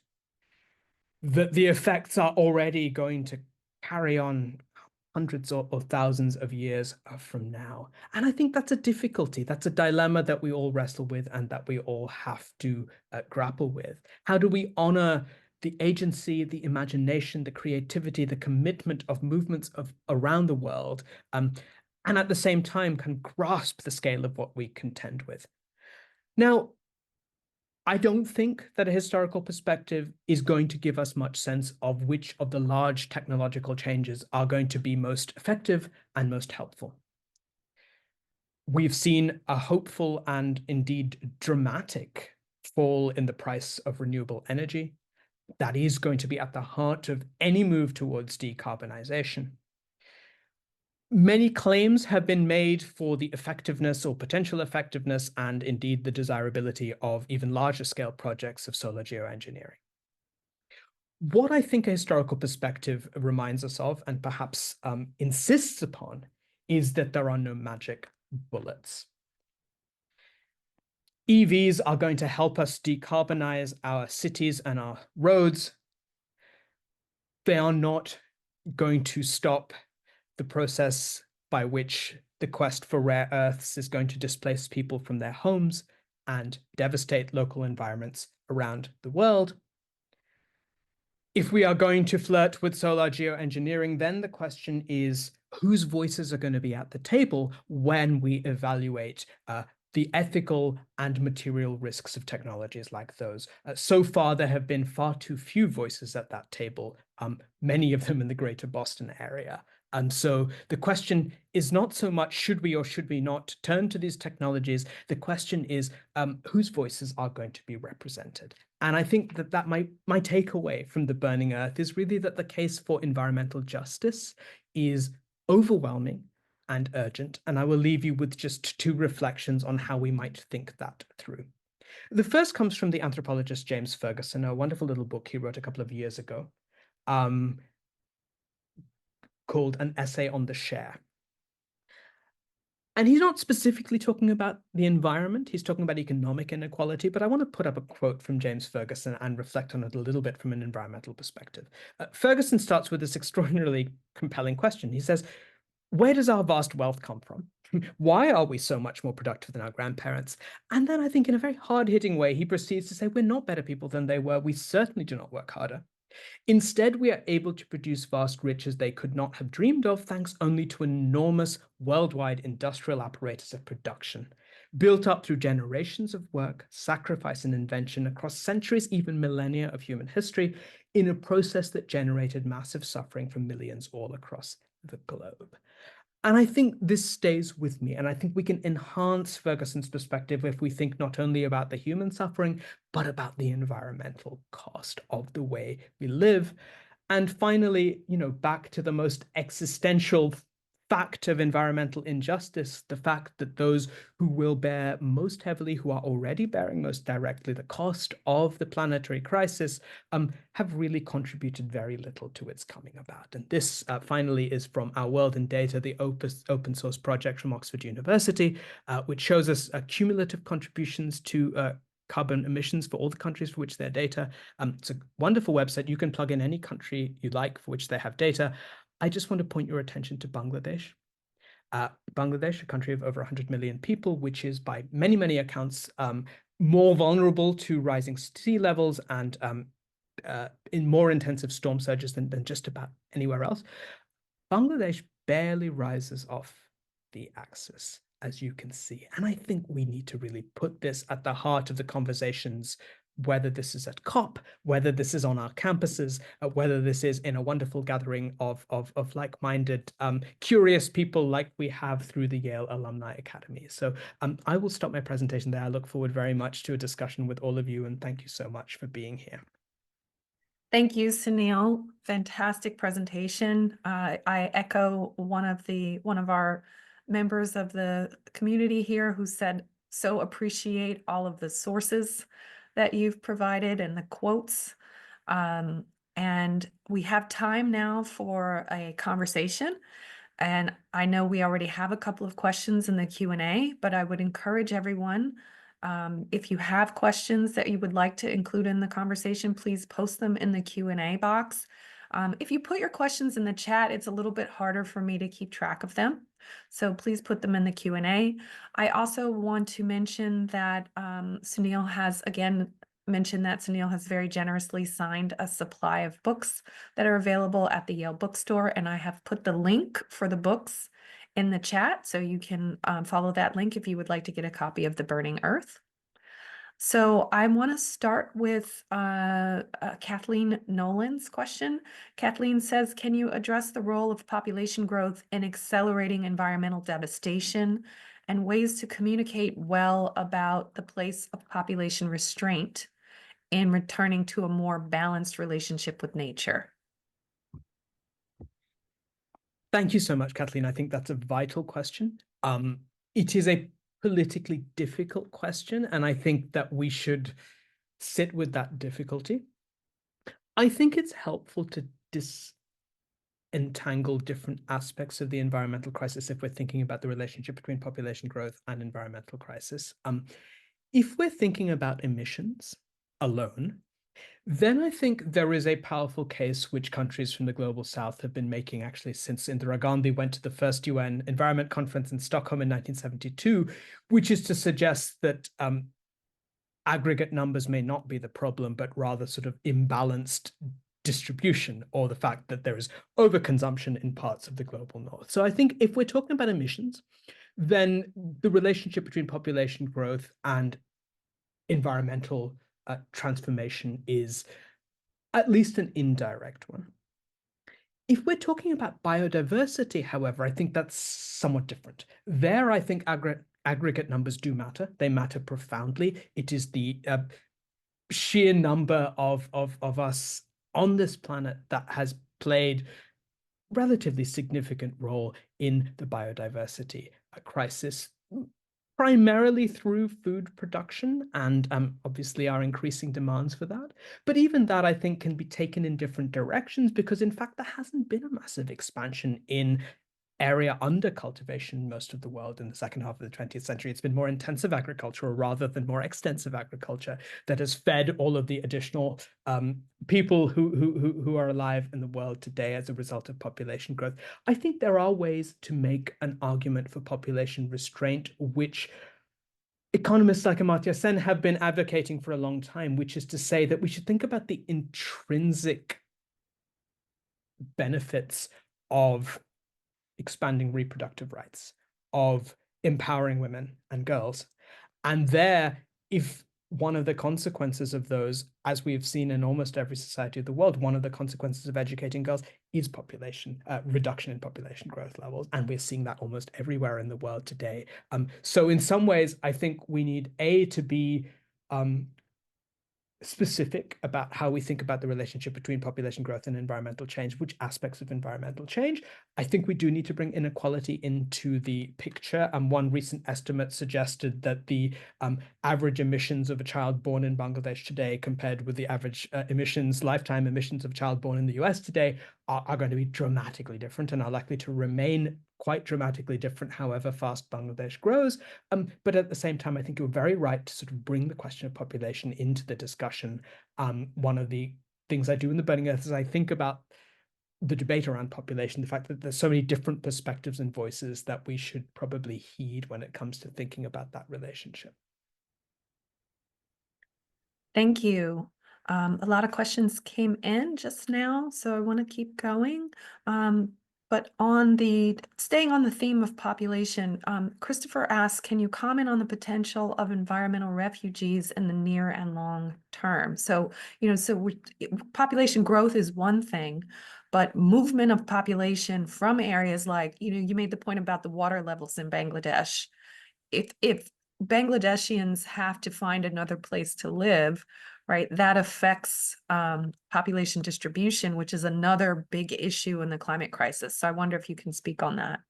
The effects are already going to carry on hundreds or thousands of years from now. And I think that's a difficulty. That's a dilemma that we all wrestle with and that we all have to grapple with. How do we honor the agency, the imagination, the creativity, the commitment of movements of around the world, and at the same time can grasp the scale of what we contend with? Now, I don't think that a historical perspective is going to give us much sense of which of the large technological changes are going to be most effective and most helpful. We've seen a hopeful and indeed dramatic fall in the price of renewable energy. That is going to be at the heart of any move towards decarbonization. Many claims have been made for the effectiveness or potential effectiveness and indeed the desirability of even larger scale projects of solar geoengineering. What I think a historical perspective reminds us of and perhaps insists upon is that there are no magic bullets. EVs are going to help us decarbonize our cities and our roads. They are not going to stop the process by which the quest for rare earths is going to displace people from their homes and devastate local environments around the world. If we are going to flirt with solar geoengineering, then the question is whose voices are going to be at the table when we evaluate the ethical and material risks of technologies like those. So far, there have been far too few voices at that table, many of them in the greater Boston area. And so the question is not so much should we or should we not turn to these technologies. The question is whose voices are going to be represented. And I think that my takeaway from the Burning Earth is really that the case for environmental justice is overwhelming and urgent. And I will leave you with just two reflections on how we might think that through. The first comes from the anthropologist James Ferguson, a wonderful little book he wrote a couple of years ago, called An Essay on the Share. And he's not specifically talking about the environment, he's talking about economic inequality, but I want to put up a quote from James Ferguson and reflect on it a little bit from an environmental perspective. Ferguson starts with this extraordinarily compelling question. He says, where does our vast wealth come from? Why are we so much more productive than our grandparents? And then I think in a very hard-hitting way, he proceeds to say, we're not better people than they were. We certainly do not work harder. Instead, we are able to produce vast riches they could not have dreamed of, thanks only to an enormous worldwide industrial apparatus of production, built up through generations of work, sacrifice, and invention across centuries, even millennia of human history, in a process that generated massive suffering for millions all across the globe. And I think this stays with me. And I think we can enhance Ferguson's perspective if we think not only about the human suffering, but about the environmental cost of the way we live. And finally, back to the most existential fact of environmental injustice, the fact that those who will bear most heavily, who are already bearing most directly the cost of the planetary crisis, have really contributed very little to its coming about. And this finally is from Our World in Data, the open source project from Oxford University, which shows us cumulative contributions to carbon emissions for all the countries for which they have data. It's a wonderful website. You can plug in any country you like for which they have data. I just want to point your attention to Bangladesh. Bangladesh, a country of over 100 million people, which is by many, many accounts more vulnerable to rising sea levels and in more intensive storm surges than just about anywhere else. Bangladesh barely rises off the axis, as you can see. And I think we need to really put this at the heart of the conversations, whether this is at COP, whether this is on our campuses, whether this is in a wonderful gathering of like-minded, curious people like we have through the Yale Alumni Academy. So I will stop my presentation there. I look forward very much to a discussion with all of you, and thank you so much for being here.
Thank you, Sunil. Fantastic presentation. I echo one of our members of the community here who said, so appreciate all of the sources that you've provided and the quotes. And we have time now for a conversation. And I know we already have a couple of questions in the Q&A, but I would encourage everyone, if you have questions that you would like to include in the conversation, please post them in the Q&A box. If you put your questions in the chat, it's a little bit harder for me to keep track of them. So please put them in the Q&A. I also want to mention that Sunil has, again, mentioned that Sunil has very generously signed a supply of books that are available at the Yale bookstore, and I have put the link for the books in the chat, so you can follow that link if you would like to get a copy of The Burning Earth. So I want to start with Kathleen Nolan's question. Kathleen says, can you address the role of population growth in accelerating environmental devastation and ways to communicate well about the place of population restraint in returning to a more balanced relationship with nature?
Thank you so much, Kathleen. I think that's a vital question. It is a politically difficult question, and I think that we should sit with that difficulty. I think it's helpful to disentangle different aspects of the environmental crisis if we're thinking about the relationship between population growth and environmental crisis. If we're thinking about emissions alone, then I think there is a powerful case which countries from the global south have been making actually since Indira Gandhi went to the first UN Environment Conference in Stockholm in 1972, which is to suggest that aggregate numbers may not be the problem, but rather sort of imbalanced distribution, or the fact that there is overconsumption in parts of the global north. So I think if we're talking about emissions, then the relationship between population growth and environmental transformation is at least an indirect one. If we're talking about biodiversity, however, I think that's somewhat different. There, I think aggregate numbers do matter. They matter profoundly. It is the sheer number of us on this planet that has played relatively significant role in the biodiversity crisis, primarily through food production and obviously our increasing demands for that. But even that, I think, can be taken in different directions because, in fact, there hasn't been a massive expansion in area under cultivation in most of the world in the second half of the 20th century. It's been more intensive agriculture rather than more extensive agriculture that has fed all of the additional people who are alive in the world today as a result of population growth. I think there are ways to make an argument for population restraint, which economists like Amartya Sen have been advocating for a long time, which is to say that we should think about the intrinsic benefits of expanding reproductive rights, of empowering women and girls. And there, if one of the consequences of those, as we've seen in almost every society of the world, one of the consequences of educating girls is population reduction in population growth levels. And we're seeing that almost everywhere in the world today. So in some ways, I think we need to be specific about how we think about the relationship between population growth and environmental change, which aspects of environmental change. I think we do need to bring inequality into the picture. One recent estimate suggested that the average emissions of a child born in Bangladesh today compared with the average lifetime emissions of a child born in the US today are going to be dramatically different and are likely to remain quite dramatically different however fast Bangladesh grows. But at the same time, I think you're very right to sort of bring the question of population into the discussion. One of the things I do in the Burning Earth is I think about the debate around population, the fact that there's so many different perspectives and voices that we should probably heed when it comes to thinking about that relationship.
Thank you. A lot of questions came in just now, so I want to keep going. But staying on the theme of population, Christopher asks, can you comment on the potential of environmental refugees in the near and long term? So, population growth is one thing, but movement of population from areas like, you made the point about the water levels in Bangladesh. If Bangladeshians have to find another place to live, right, that affects population distribution, which is another big issue in the climate crisis. So I wonder if you can speak on that.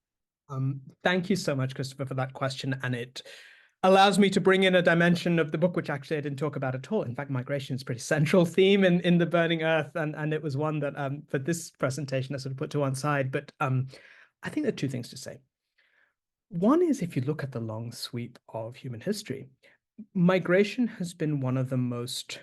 Thank you so much, Christopher, for that question. And it allows me to bring in a dimension of the book, which actually I didn't talk about at all. In fact, migration is a pretty central theme in The Burning Earth. And it was one that for this presentation I sort of put to one side. But I think there are two things to say. One is, if you look at the long sweep of human history, migration has been one of the most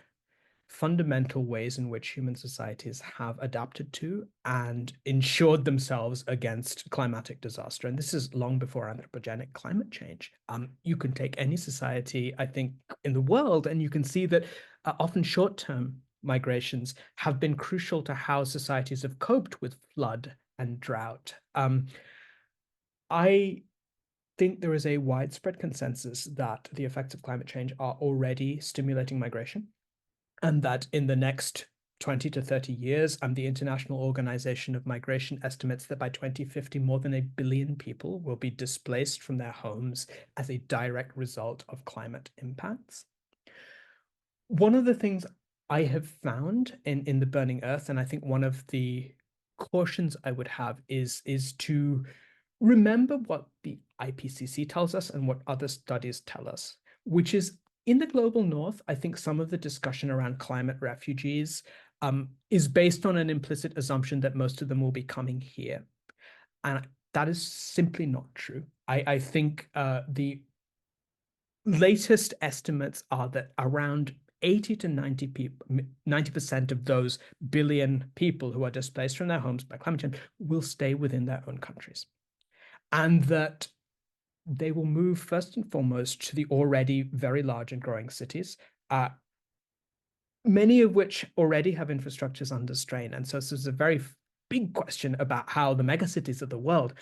fundamental ways in which human societies have adapted to and ensured themselves against climatic disaster. And this is long before anthropogenic climate change. You can take any society, I think, in the world, and you can see that often short-term migrations have been crucial to how societies have coped with flood and drought. I think there is a widespread consensus that the effects of climate change are already stimulating migration, and that in the next 20 to 30 years, and the International Organization of Migration estimates that by 2050, more than 1 billion people will be displaced from their homes as a direct result of climate impacts. One of the things I have found in the Burning Earth, and I think one of the cautions I would have is to remember what the IPCC tells us and what other studies tell us, which is in the global north, I think some of the discussion around climate refugees is based on an implicit assumption that most of them will be coming here. And that is simply not true. I think the latest estimates are that around 80 to 90 people, 90% of those billion people who are displaced from their homes by climate change will stay within their own countries. And that they will move first and foremost to the already very large and growing cities, many of which already have infrastructures under strain. And so this is a very big question about how the megacities of the world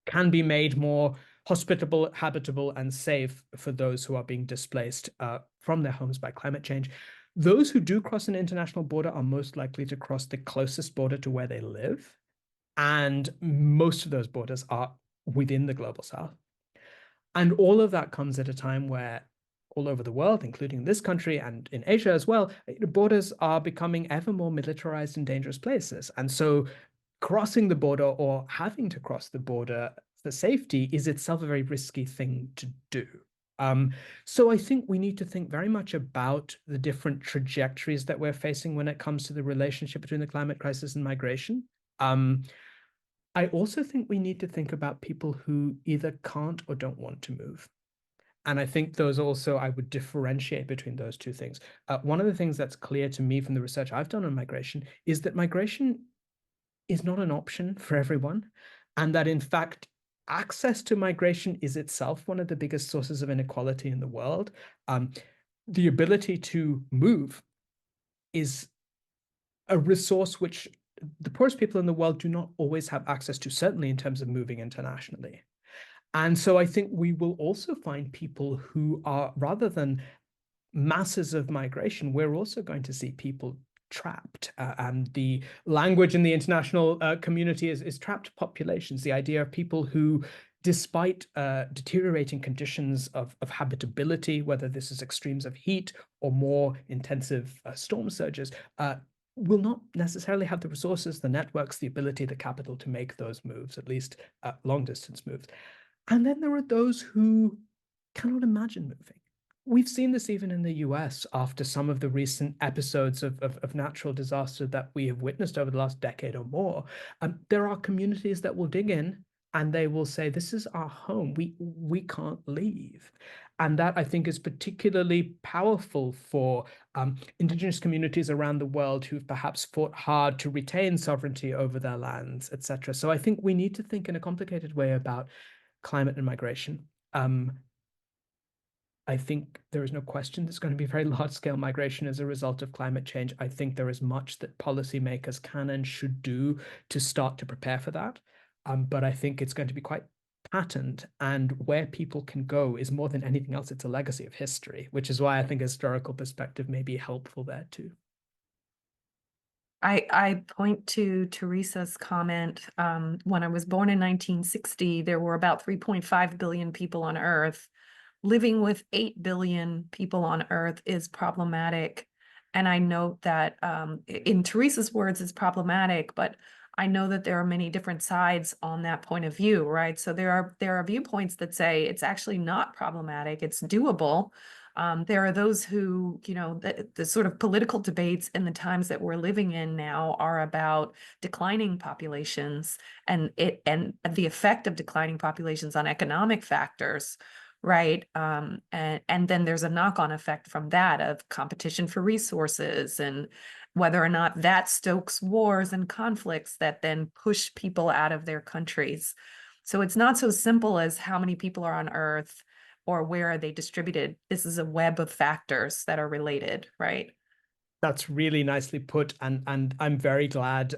can be made more hospitable, habitable, and safe for those who are being displaced from their homes by climate change. Those who do cross an international border are most likely to cross the closest border to where they live. And most of those borders are within the global south. And all of that comes at a time where all over the world, including this country and in Asia as well, borders are becoming ever more militarized and dangerous places. And so crossing the border or having to cross the border for safety is itself a very risky thing to do. So I think we need to think very much about the different trajectories that we're facing when it comes to the relationship between the climate crisis and migration. I also think we need to think about people who either can't or don't want to move. And I think those also, I would differentiate between those two things. One of the things that's clear to me from the research I've done on migration is that migration is not an option for everyone. And that in fact, access to migration is itself one of the biggest sources of inequality in the world. The ability to move is a resource which the poorest people in the world do not always have access to, certainly in terms of moving internationally. And so I think we will also find people who are, rather than masses of migration, we're also going to see people trapped. And the language in the international community is trapped populations, the idea of people who, despite deteriorating conditions of habitability, whether this is extremes of heat or more intensive storm surges, will not necessarily have the resources, the networks, the ability, the capital to make those moves, at least long distance moves. And then there are those who cannot imagine moving. We've seen this even in the US after some of the recent episodes of natural disaster that we have witnessed over the last decade or more. There are communities that will dig in and they will say, this is our home. We can't leave. And that, I think, is particularly powerful for indigenous communities around the world who've perhaps fought hard to retain sovereignty over their lands, etc. So I think we need to think in a complicated way about climate and migration. I think there is no question there's going to be very large-scale migration as a result of climate change. I think there is much that policymakers can and should do to start to prepare for that. But I think it's going to be quite patterned, and where people can go is more than anything else, it's a legacy of history, which is why I think a historical perspective may be helpful there too.
I point to Teresa's comment. When I was born in 1960, there were about 3.5 billion people on Earth. Living with 8 billion people on Earth is problematic. And I note that in Teresa's words, it's problematic, but I know that there are many different sides on that point of view, right? So there are viewpoints that say it's actually not problematic, it's doable. There are those who, the sort of political debates in the times that we're living in now are about declining populations and the effect of declining populations on economic factors, right? And then there's a knock-on effect from that of competition for resources and whether or not that stokes wars and conflicts that then push people out of their countries. So it's not so simple as how many people are on Earth or where are they distributed. This is a web of factors that are related, right?
That's really nicely put, and I'm very glad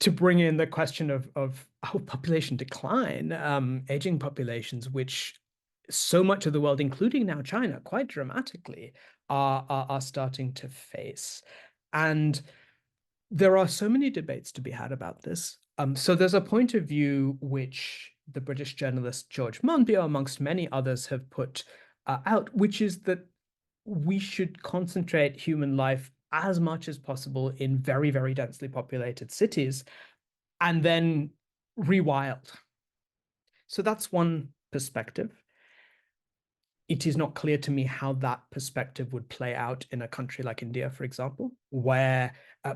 to bring in the question of population decline, aging populations, which so much of the world, including now China, quite dramatically, are starting to face. And there are so many debates to be had about this. So there's a point of view which the British journalist George Monbiot, amongst many others, have put out, which is that we should concentrate human life as much as possible in very, very densely populated cities and then rewild. So that's one perspective. It is not clear to me how that perspective would play out in a country like India, for example, where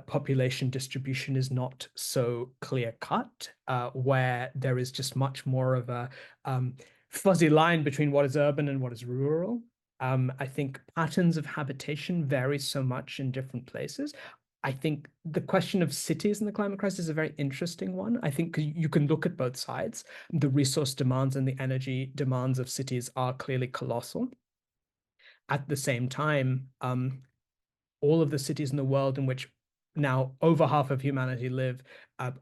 population distribution is not so clear cut, where there is just much more of a fuzzy line between what is urban and what is rural. I think patterns of habitation vary so much in different places. I think the question of cities in the climate crisis is a very interesting one. I think you can look at both sides. The resource demands and the energy demands of cities are clearly colossal. At the same time, all of the cities in the world in which now over half of humanity live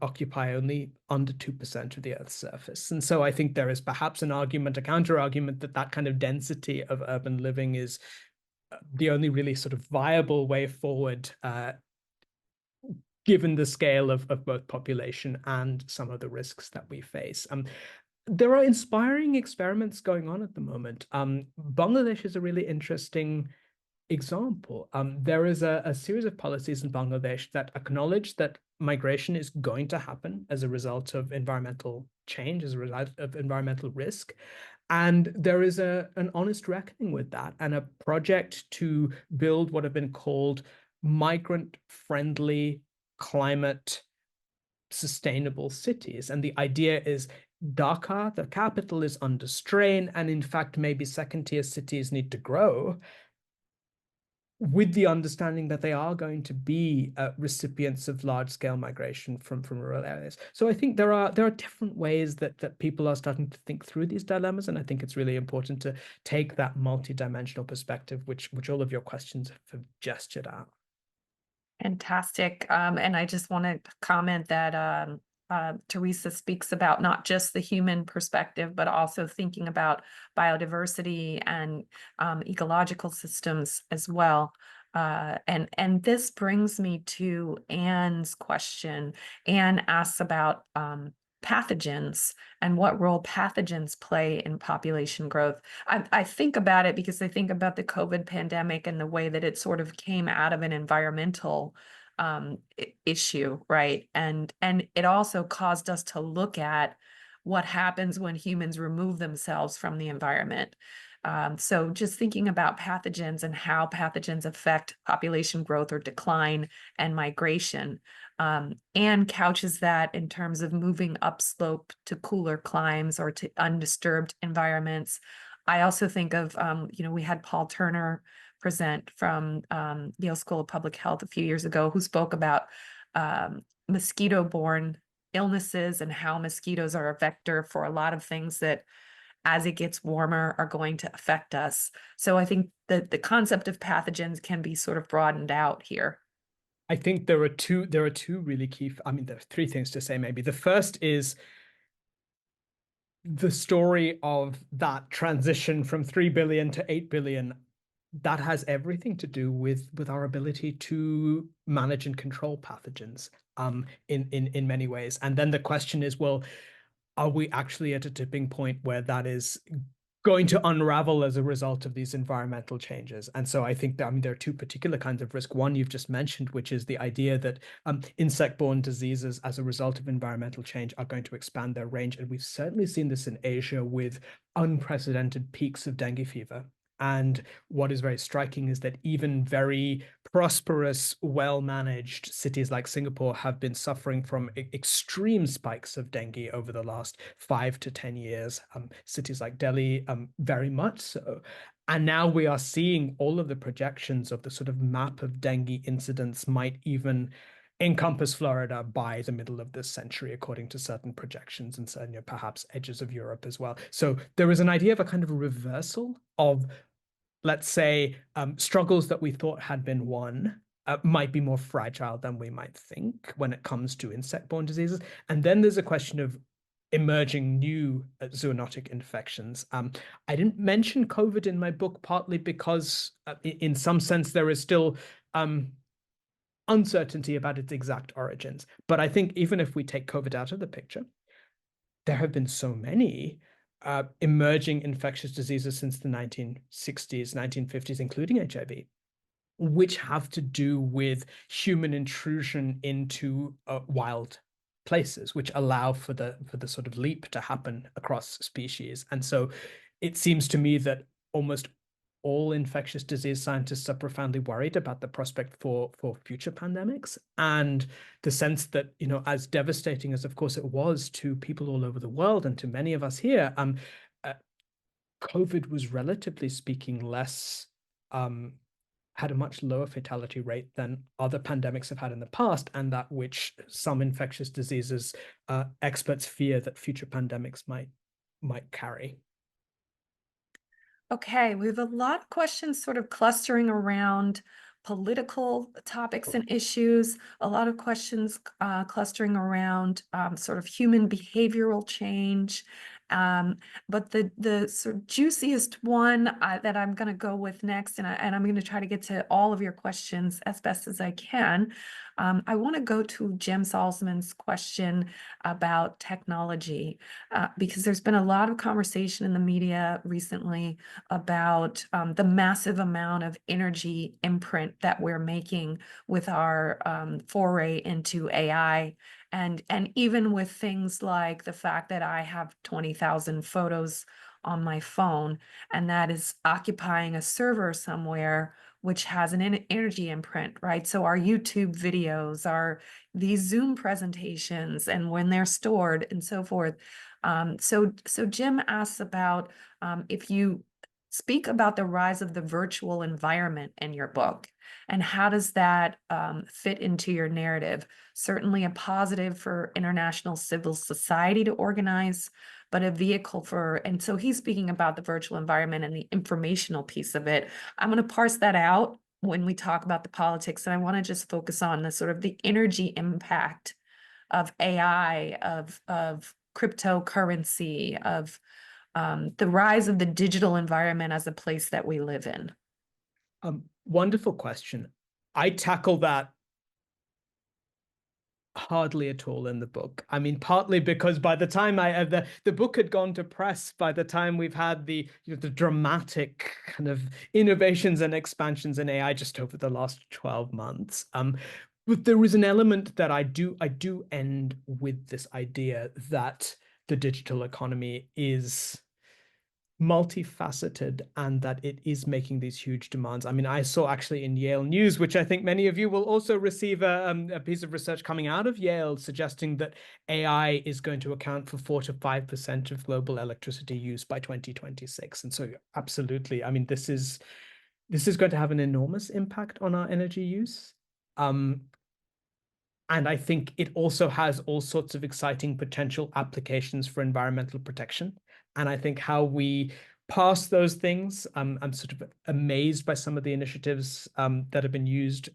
occupy only under 2% of the Earth's surface. And so I think there is perhaps an argument, a counter argument, that that kind of density of urban living is the only really sort of viable way forward, given the scale of both population and some of the risks that we face. There are inspiring experiments going on at the moment. Bangladesh is a really interesting example. There is a series of policies in Bangladesh that acknowledge that migration is going to happen as a result of environmental change, as a result of environmental risk. And there is an honest reckoning with that, and a project to build what have been called migrant-friendly, climate sustainable cities. And the idea is Dhaka, the capital, is under strain, and in fact, maybe second-tier cities need to grow, with the understanding that they are going to be recipients of large-scale migration from rural areas. So I think there are different ways that people are starting to think through these dilemmas, and I think it's really important to take that multidimensional perspective, which all of your questions have gestured at.
Fantastic. And I just want to comment that Teresa speaks about not just the human perspective, but also thinking about biodiversity and ecological systems as well. And this brings me to Anne's question. Anne asks about pathogens and what role pathogens play in population growth. I think about it because I think about the COVID pandemic and the way that it sort of came out of an environmental issue, right? And it also caused us to look at what happens when humans remove themselves from the environment. So just thinking about pathogens and how pathogens affect population growth or decline and migration. And couches that in terms of moving upslope to cooler climes or to undisturbed environments. I also think of, we had Paul Turner present from Yale School of Public Health a few years ago, who spoke about mosquito-borne illnesses and how mosquitoes are a vector for a lot of things that, as it gets warmer, are going to affect us. So I think that the concept of pathogens can be sort of broadened out here.
I think there are two really key, I mean, there are three things to say maybe. The first is the story of that transition from 3 billion to 8 billion. That has everything to do with our ability to manage and control pathogens in many ways. And then the question is, well, are we actually at a tipping point where that is going to unravel as a result of these environmental changes? And so I think that, I mean, there are two particular kinds of risk. One you've just mentioned, which is the idea that insect-borne diseases as a result of environmental change are going to expand their range. And we've certainly seen this in Asia with unprecedented peaks of dengue fever. And what is very striking is that even very prosperous, well-managed cities like Singapore have been suffering from extreme spikes of dengue over the last 5 to 10 years. Cities like Delhi, very much so. And now we are seeing all of the projections of the sort of map of dengue incidents might even encompass Florida by the middle of this century, according to certain projections, and certain, perhaps edges of Europe as well. So there is an idea of a kind of reversal of, let's say, struggles that we thought had been won might be more fragile than we might think when it comes to insect-borne diseases. And then there's a question of emerging new zoonotic infections. I didn't mention COVID in my book, partly because in some sense there is still uncertainty about its exact origins. But I think even if we take COVID out of the picture, there have been so many emerging infectious diseases since the 1960s, 1950s, including HIV, which have to do with human intrusion into wild places, which allow for the sort of leap to happen across species. And so it seems to me that almost all infectious disease scientists are profoundly worried about the prospect for future pandemics, and the sense that, as devastating as, of course, it was to people all over the world and to many of us here, uh, COVID was, relatively speaking, less had a much lower fatality rate than other pandemics have had in the past, and that which some infectious diseases experts fear that future pandemics might carry.
Okay, we have a lot of questions sort of clustering around political topics and issues, a lot of questions clustering around sort of human behavioral change. But the sort of juiciest one that I'm going to go with next, and I'm going to try to get to all of your questions as best as I can. I want to go to Jim Salzman's question about technology, because there's been a lot of conversation in the media recently about the massive amount of energy imprint that we're making with our foray into AI. And even with things like the fact that I have 20,000 photos on my phone, and that is occupying a server somewhere, which has an energy imprint, right? So our YouTube videos are these Zoom presentations, and when they're stored and so forth. So Jim asks about if you speak about the rise of the virtual environment in your book, and how does that fit into your narrative? Certainly a positive for international civil society to organize, but a vehicle for, and so he's speaking about the virtual environment and the informational piece of it. I'm going to parse that out when we talk about the politics, and I want to just focus on the sort of the energy impact of AI, of cryptocurrency, of the rise of the digital environment as a place that we live in.
Wonderful question. I tackle that hardly at all in the book. I mean, partly because by the time the book had gone to press, by the time we've had the dramatic kind of innovations and expansions in AI just over the last 12 months. But there is an element that I do end with this idea that the digital economy is multifaceted and that it is making these huge demands. I mean, I saw actually in Yale News, which I think many of you will also receive, a piece of research coming out of Yale suggesting that AI is going to account for 4 to 5% of global electricity use by 2026. And so absolutely, I mean, this is going to have an enormous impact on our energy use. And I think it also has all sorts of exciting potential applications for environmental protection. And I think how we pass those things, I'm sort of amazed by some of the initiatives that have been used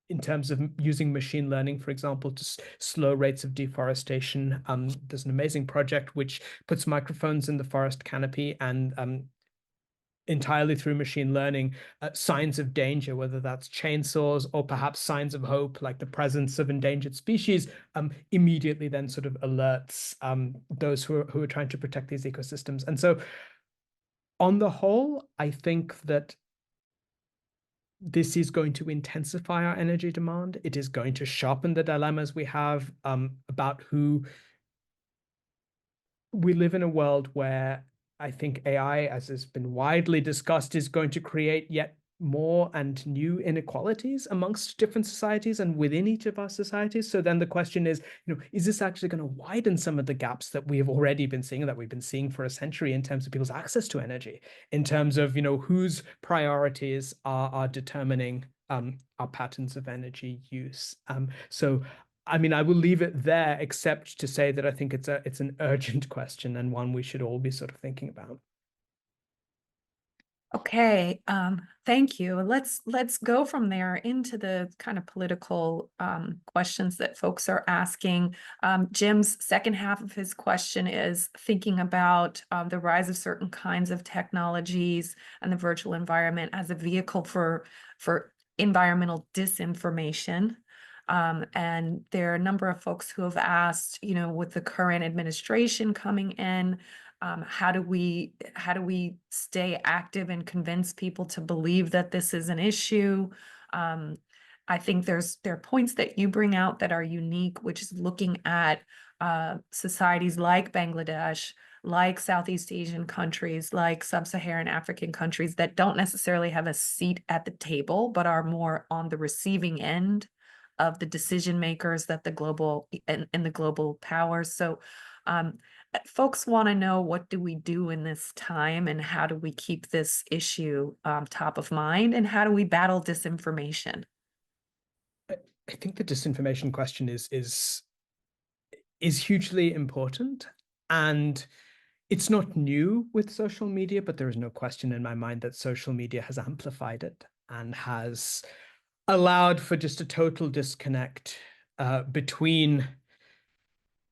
in terms of using machine learning, for example, to slow rates of deforestation. There's an amazing project which puts microphones in the forest canopy and entirely through machine learning, signs of danger, whether that's chainsaws or perhaps signs of hope, like the presence of endangered species, immediately then sort of alerts those who are trying to protect these ecosystems. And so on the whole, I think that this is going to intensify our energy demand. It is going to sharpen the dilemmas we have about who we live in a world where I think AI, as has been widely discussed, is going to create yet more and new inequalities amongst different societies and within each of our societies. So then the question is, is this actually going to widen some of the gaps that we have already been seeing, that we've been seeing for a century in terms of people's access to energy, in terms of, whose priorities are determining our patterns of energy use. So I mean, I will leave it there, except to say that I think it's an urgent question and one we should all be sort of thinking about.
Okay, thank you. Let's go from there into the kind of political questions that folks are asking. Jim's second half of his question is thinking about the rise of certain kinds of technologies and the virtual environment as a vehicle for environmental disinformation. And there are a number of folks who have asked, with the current administration coming in, how do we stay active and convince people to believe that this is an issue? Um, I think there are points that you bring out that are unique, which is looking at societies like Bangladesh, like Southeast Asian countries, like Sub-Saharan African countries that don't necessarily have a seat at the table, but are more on the receiving end of the decision makers that the global and the global powers. So folks want to know, what do we do in this time, and how do we keep this issue top of mind, and how do we battle disinformation?
I think the disinformation question is hugely important, and it's not new with social media, but there is no question in my mind that social media has amplified it and has allowed for just a total disconnect between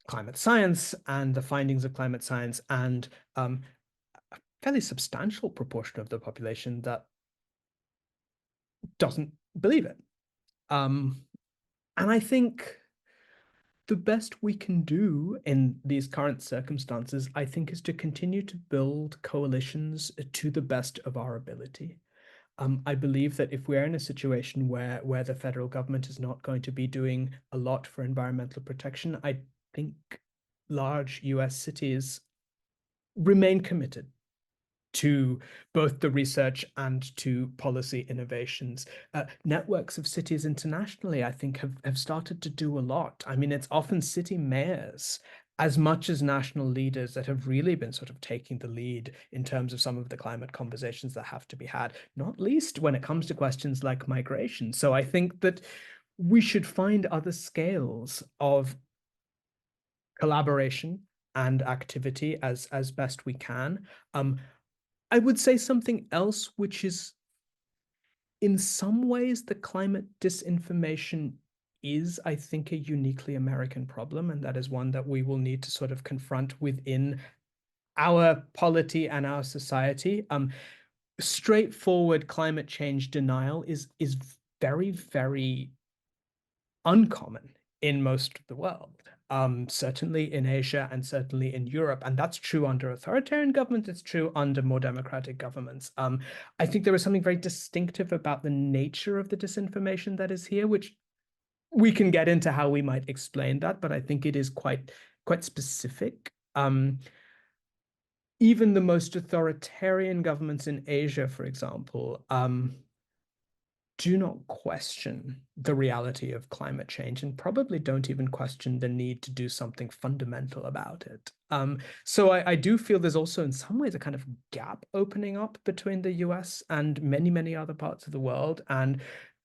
climate science and the findings of climate science and a fairly substantial proportion of the population that doesn't believe it. And I think the best we can do in these current circumstances, I think, is to continue to build coalitions to the best of our ability. I believe that if we're in a situation where the federal government is not going to be doing a lot for environmental protection, I think large US cities remain committed to both the research and to policy innovations. Networks of cities internationally, I think, have started to do a lot. I mean, it's often city mayors as much as national leaders that have really been sort of taking the lead in terms of some of the climate conversations that have to be had, not least when it comes to questions like migration. So I think that we should find other scales of collaboration and activity as best we can. I would say something else, which is in some ways the climate disinformation is, I think, a uniquely American problem, and that is one that we will need to sort of confront within our polity and our society. Straightforward climate change denial is very, very uncommon in most of the world, certainly in Asia and certainly in Europe. And that's true under authoritarian governments. It's true under more democratic governments. I think there is something very distinctive about the nature of the disinformation that is here, which we can get into how we might explain that, but I think it is quite specific. Even the most authoritarian governments in Asia, for example, do not question the reality of climate change and probably don't even question the need to do something fundamental about it. So I do feel there's also in some ways a kind of gap opening up between the US and many, many other parts of the world. And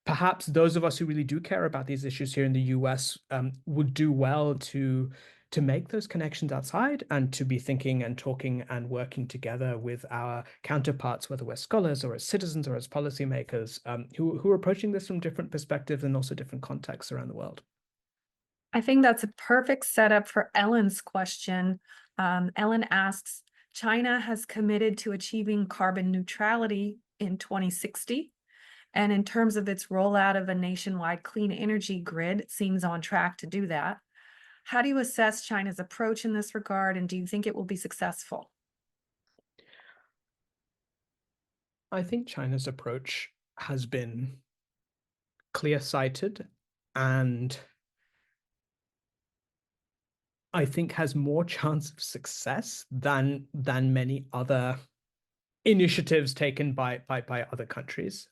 perhaps those of us who really do care about these issues here in the US would do well to make those connections outside and to be thinking and talking and working together with our counterparts, whether we're scholars or as citizens or as policymakers, who are approaching this from different perspectives and also different contexts around the world.
I think that's a perfect setup for Ellen's question. Ellen asks, China has committed to achieving carbon neutrality in 2060. And in terms of its rollout of a nationwide clean energy grid, it seems on track to do that. How do you assess China's approach in this regard, and do you think it will be successful?
I think China's approach has been clear-sighted and I think has more chance of success than many other initiatives taken by other countries.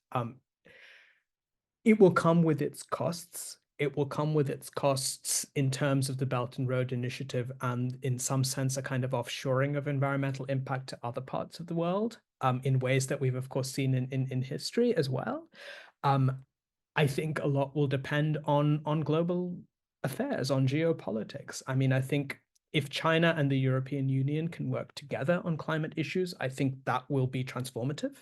It will come with its costs. It will come with its costs in terms of the Belt and Road Initiative and, in some sense, a kind of offshoring of environmental impact to other parts of the world, in ways that we've, of course, seen in history as well. I think a lot will depend on global affairs, on geopolitics. I mean, I think if China and the European Union can work together on climate issues, I think that will be transformative.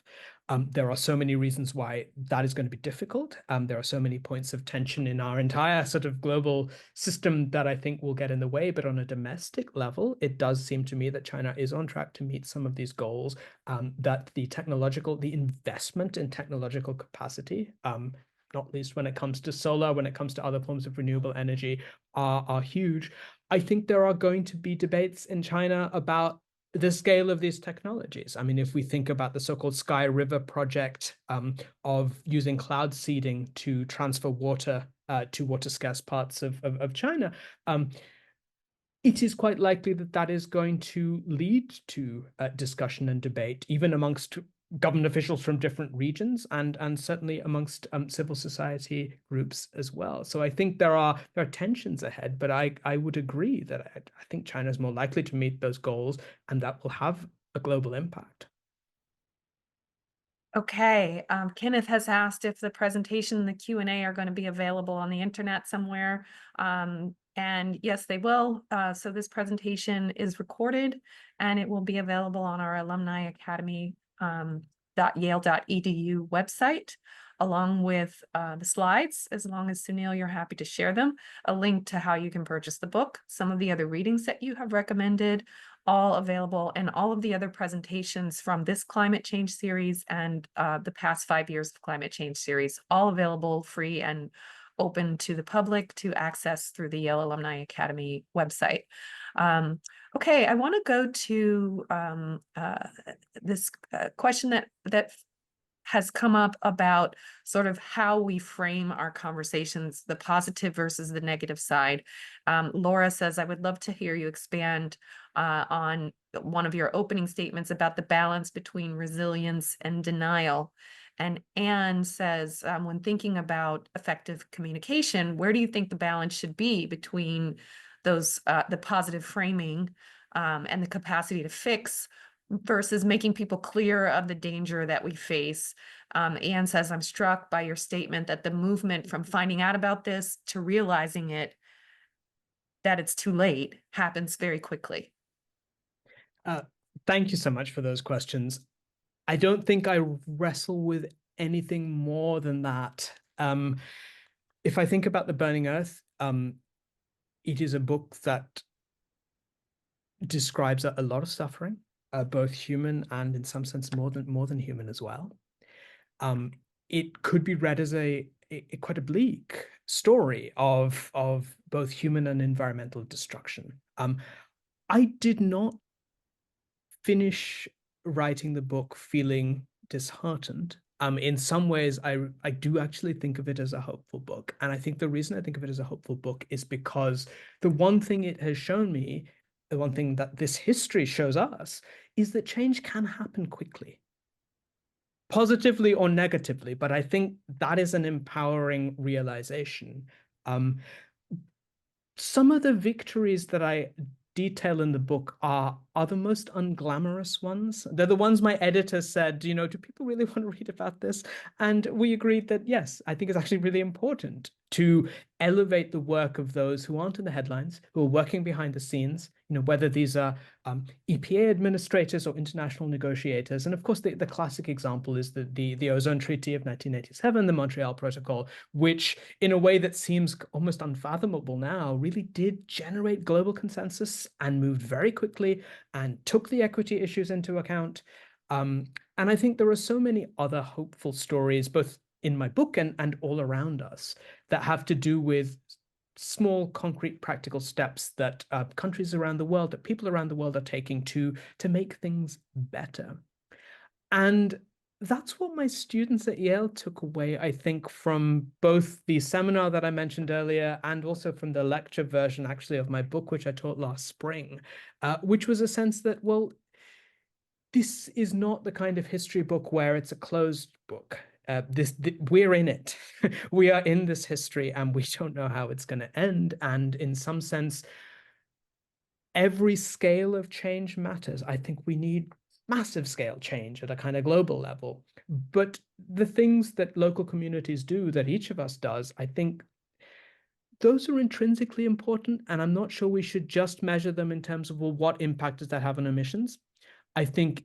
There are so many reasons why that is going to be difficult. There are so many points of tension in our entire sort of global system that I think will get in the way. But on a domestic level, it does seem to me that China is on track to meet some of these goals, that the investment in technological capacity, not least when it comes to solar, when it comes to other forms of renewable energy, are huge. I think there are going to be debates in China about the scale of these technologies. I mean, if we think about the so-called Sky River project, of using cloud seeding to transfer water to water-scarce parts of China, it is quite likely that that is going to lead to discussion and debate, even amongst government officials from different regions, and certainly amongst civil society groups as well. So I think there are tensions ahead, but I would agree that I think China is more likely to meet those goals, and that will have a global impact.
Okay, Kenneth has asked if the presentation and the Q&A are going to be available on the internet somewhere. And yes, they will. So this presentation is recorded and it will be available on our Alumni Academy .yale.edu website, along with the slides, as long as Sunil, you're happy to share them, a link to how you can purchase the book, some of the other readings that you have recommended, all available, and all of the other presentations from this climate change series and the past 5 years of climate change series, all available free and open to the public to access through the Yale Alumni Academy website. Okay, I want to go to this question that has come up about sort of how we frame our conversations, the positive versus the negative side. Laura says, I would love to hear you expand on one of your opening statements about the balance between resilience and denial. And Anne says, when thinking about effective communication, where do you think the balance should be between those, the positive framing and the capacity to fix versus making people clear of the danger that we face? Anne says, I'm struck by your statement that the movement from finding out about this to realizing that it's too late happens very quickly.
Thank you so much for those questions. I don't think I wrestle with anything more than that. If I think about The Burning Earth, it is a book that describes a lot of suffering, both human and in some sense more than human as well. It could be read as a quite a bleak story of both human and environmental destruction. I did not finish writing the book feeling disheartened. In some ways, I do actually think of it as a hopeful book. And I think the reason I think of it as a hopeful book is because the one thing it has shown me, the one thing that this history shows us, is that change can happen quickly, positively or negatively. But I think that is an empowering realization. Some of the victories that I detail in the book are the most unglamorous ones. They're the ones my editor said, do people really want to read about this? And we agreed that, yes, I think it's actually really important to elevate the work of those who aren't in the headlines, who are working behind the scenes, whether these are EPA administrators or international negotiators. And of course, the classic example is the Ozone Treaty of 1987, the Montreal Protocol, which in a way that seems almost unfathomable now, really did generate global consensus and moved very quickly and took the equity issues into account. And I think there are so many other hopeful stories, both in my book and all around us, that have to do with small, concrete, practical steps that countries around the world, that people around the world are taking to make things better. And that's what my students at Yale took away, I think, from both the seminar that I mentioned earlier and also from the lecture version, actually, of my book, which I taught last spring, which was a sense that, well, this is not the kind of history book where it's a closed book. We're in it. We are in this history, and we don't know how it's going to end. And in some sense, every scale of change matters. I think we need massive scale change at a kind of global level. But the things that local communities do, that each of us does, I think those are intrinsically important, and I'm not sure we should just measure them in terms of, well, what impact does that have on emissions? I think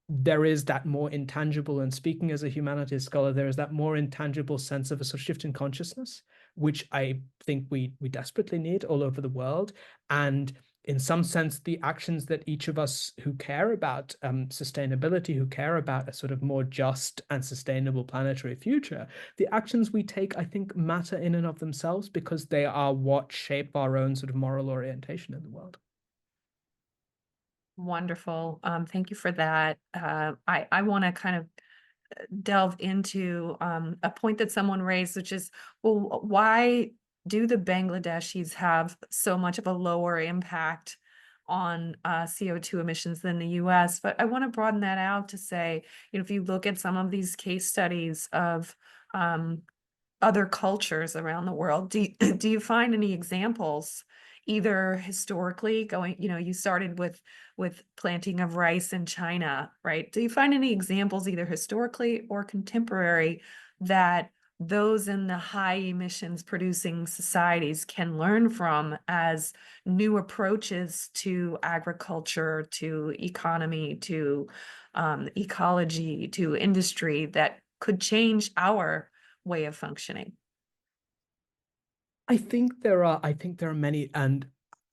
there is that more intangible, and speaking as a humanities scholar, there is that more intangible sense of a sort of shift in consciousness, which I think we desperately need all over the world. And in some sense, the actions that each of us who care about sustainability, who care about a sort of more just and sustainable planetary future, the actions we take, I think, matter in and of themselves because they are what shape our own sort of moral orientation in the world.
Wonderful. Thank you for that. I want to kind of delve into a point that someone raised, which is, well, why do the Bangladeshis have so much of a lower impact on CO2 emissions than the US? But I want to broaden that out to say, if you look at some of these case studies of um, other cultures around the world, do you find any examples, either historically going, you started with planting of rice in China, right? Do you find any examples, either historically or contemporary, that those in the high emissions producing societies can learn from as new approaches to agriculture, to economy, to ecology, to industry that could change our way of functioning?
I think there are many, and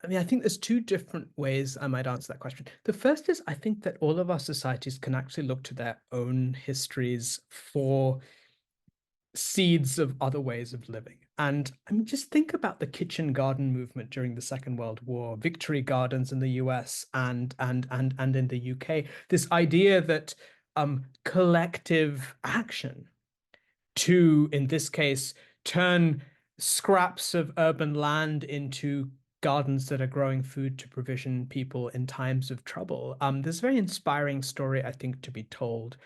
I mean, I think there's two different ways I might answer that question. The first is I think that all of our societies can actually look to their own histories for seeds of other ways of living. And I mean, just think about the kitchen garden movement during the Second World War, victory gardens in the US and in the UK. This idea that collective action to, in this case, turn scraps of urban land into gardens that are growing food to provision people in times of trouble. There's a very inspiring story, I think, to be told,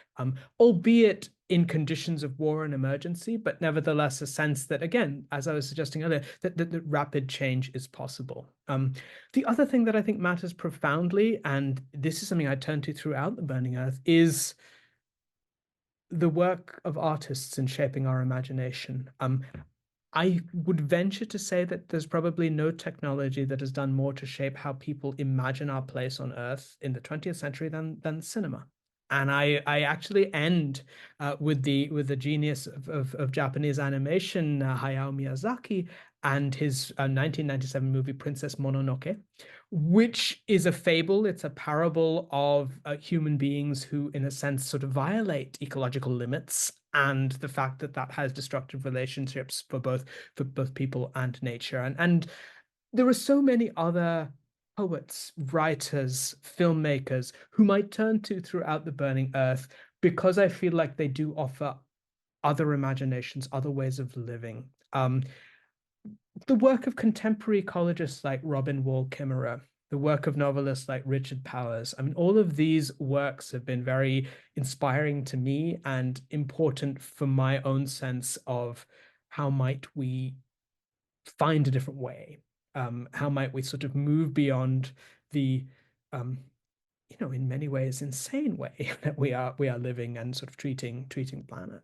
albeit in conditions of war and emergency, but nevertheless a sense that, again, as I was suggesting earlier, that rapid change is possible. The other thing that I think matters profoundly, and this is something I turn to throughout the Burning Earth, is the work of artists in shaping our imagination. I would venture to say that there's probably no technology that has done more to shape how people imagine our place on Earth in the 20th century than cinema. And I actually end with the genius of Japanese animation, Hayao Miyazaki, and his 1997 movie Princess Mononoke, which is a fable. It's a parable of human beings who, in a sense, sort of violate ecological limits, and the fact that that has destructive relationships for both people and nature. And there are so many other poets, writers, filmmakers who might turn to throughout the Burning Earth because I feel like they do offer other imaginations, other ways of living. The work of contemporary ecologists like Robin Wall Kimmerer, the work of novelists like Richard Powers. I mean, all of these works have been very inspiring to me and important for my own sense of how might we find a different way. How might we sort of move beyond the, in many ways, insane way that we are living and sort of treating the planet.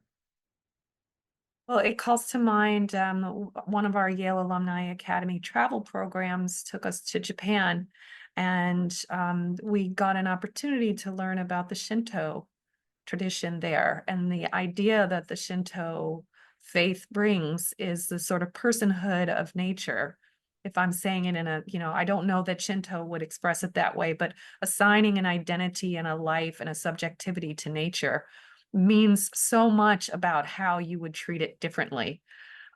Well, it calls to mind one of our Yale Alumni Academy travel programs took us to Japan, and we got an opportunity to learn about the Shinto tradition there. And the idea that the Shinto faith brings is the sort of personhood of nature. If I'm saying it in a, I don't know that Shinto would express it that way, but assigning an identity and a life and a subjectivity to nature means so much about how you would treat it differently.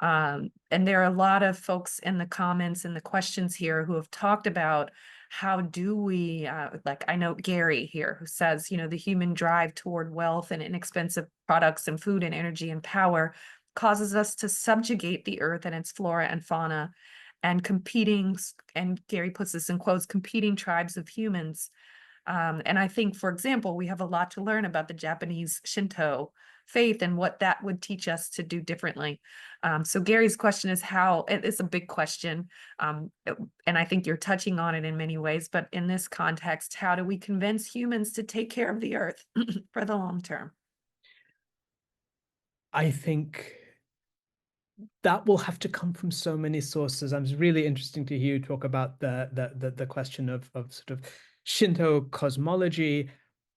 And there are a lot of folks in the comments and the questions here who have talked about how do we, like I know Gary here who says, the human drive toward wealth and inexpensive products and food and energy and power causes us to subjugate the earth and its flora and fauna, and competing, and Gary puts this in quotes, competing tribes of humans. And I think, for example, we have a lot to learn about the Japanese Shinto faith and what that would teach us to do differently. So Gary's question is how, it's a big question. And I think you're touching on it in many ways, but in this context, how do we convince humans to take care of the earth for the long term?
I think that will have to come from so many sources. I'm really interesting to hear you talk about the question of sort of Shinto cosmology.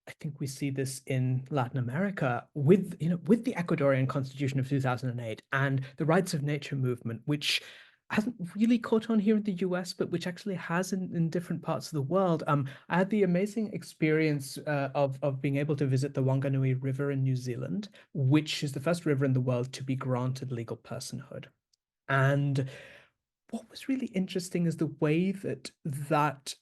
I think we see this in Latin America with, with the Ecuadorian Constitution of 2008 and the rights of nature movement, which hasn't really caught on here in the US, but which actually has in different parts of the world. I had the amazing experience of being able to visit the Wanganui River in New Zealand, which is the first river in the world to be granted legal personhood. And what was really interesting is the way that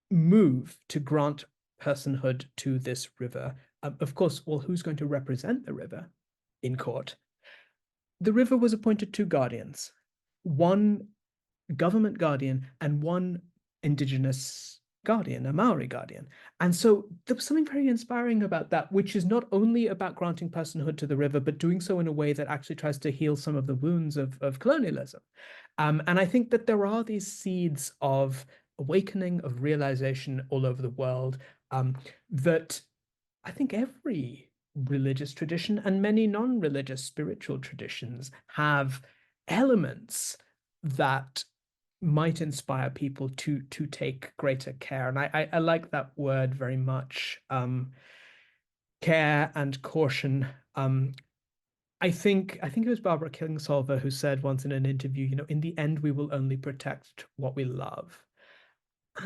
move to grant personhood to this river. Of course, well, who's going to represent the river in court? The river was appointed two guardians, one government guardian and one indigenous guardian, a Maori guardian. And so there was something very inspiring about that, which is not only about granting personhood to the river, but doing so in a way that actually tries to heal some of the wounds of colonialism. And I think that there are these seeds of awakening, of realization all over the world, that I think every religious tradition and many non-religious spiritual traditions have elements that might inspire people to take greater care. And I like that word very much, care and caution. I think it was Barbara Kingsolver who said once in an interview, in the end, we will only protect what we love.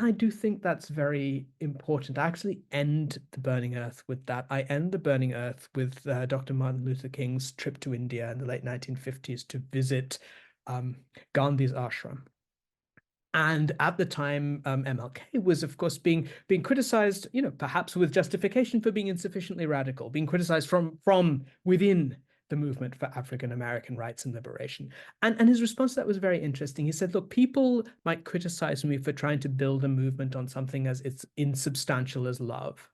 I do think that's very important. I actually end the Burning Earth with that. I end the Burning Earth with Dr. Martin Luther King's trip to India in the late 1950s to visit Gandhi's ashram. And at the time, MLK was, of course, being criticized, perhaps with justification for being insufficiently radical, being criticized from within the movement for African American rights and liberation. And his response to that was very interesting. He said, look, people might criticize me for trying to build a movement on something as it's insubstantial as love,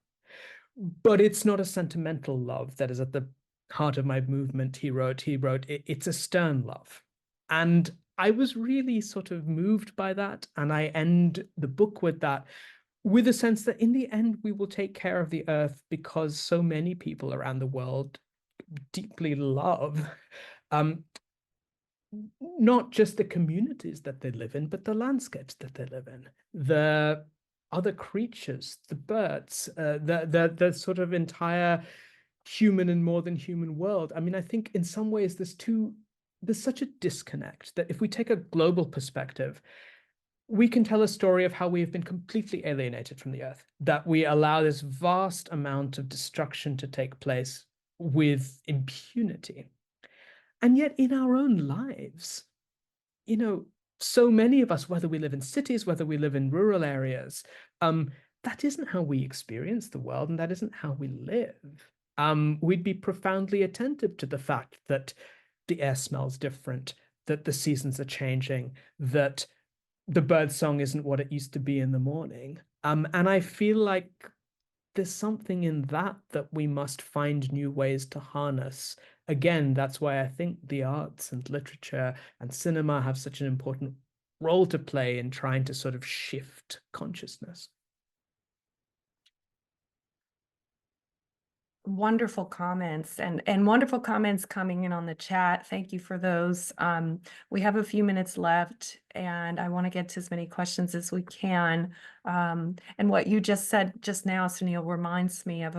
but it's not a sentimental love that is at the heart of my movement. He wrote, it's a stern love. And I was really sort of moved by that. And I end the book with that, with a sense that in the end, we will take care of the earth because so many people around the world deeply love not just the communities that they live in, but the landscapes that they live in, the other creatures, the birds, the sort of entire human and more than human world. I mean, I think in some ways there's such a disconnect that if we take a global perspective, we can tell a story of how we have been completely alienated from the earth, that we allow this vast amount of destruction to take place with impunity. And yet in our own lives, so many of us, whether we live in cities, whether we live in rural areas, that isn't how we experience the world, and that isn't how we live. We'd be profoundly attentive to the fact that the air smells different, that the seasons are changing, that the bird song isn't what it used to be in the morning. And I feel like there's something in that we must find new ways to harness. Again, that's why I think the arts and literature and cinema have such an important role to play in trying to sort of shift consciousness.
Wonderful comments and wonderful comments coming in on the chat. Thank you for those. We have a few minutes left and I want to get to as many questions as we can. And what you just said just now, Sunil, reminds me of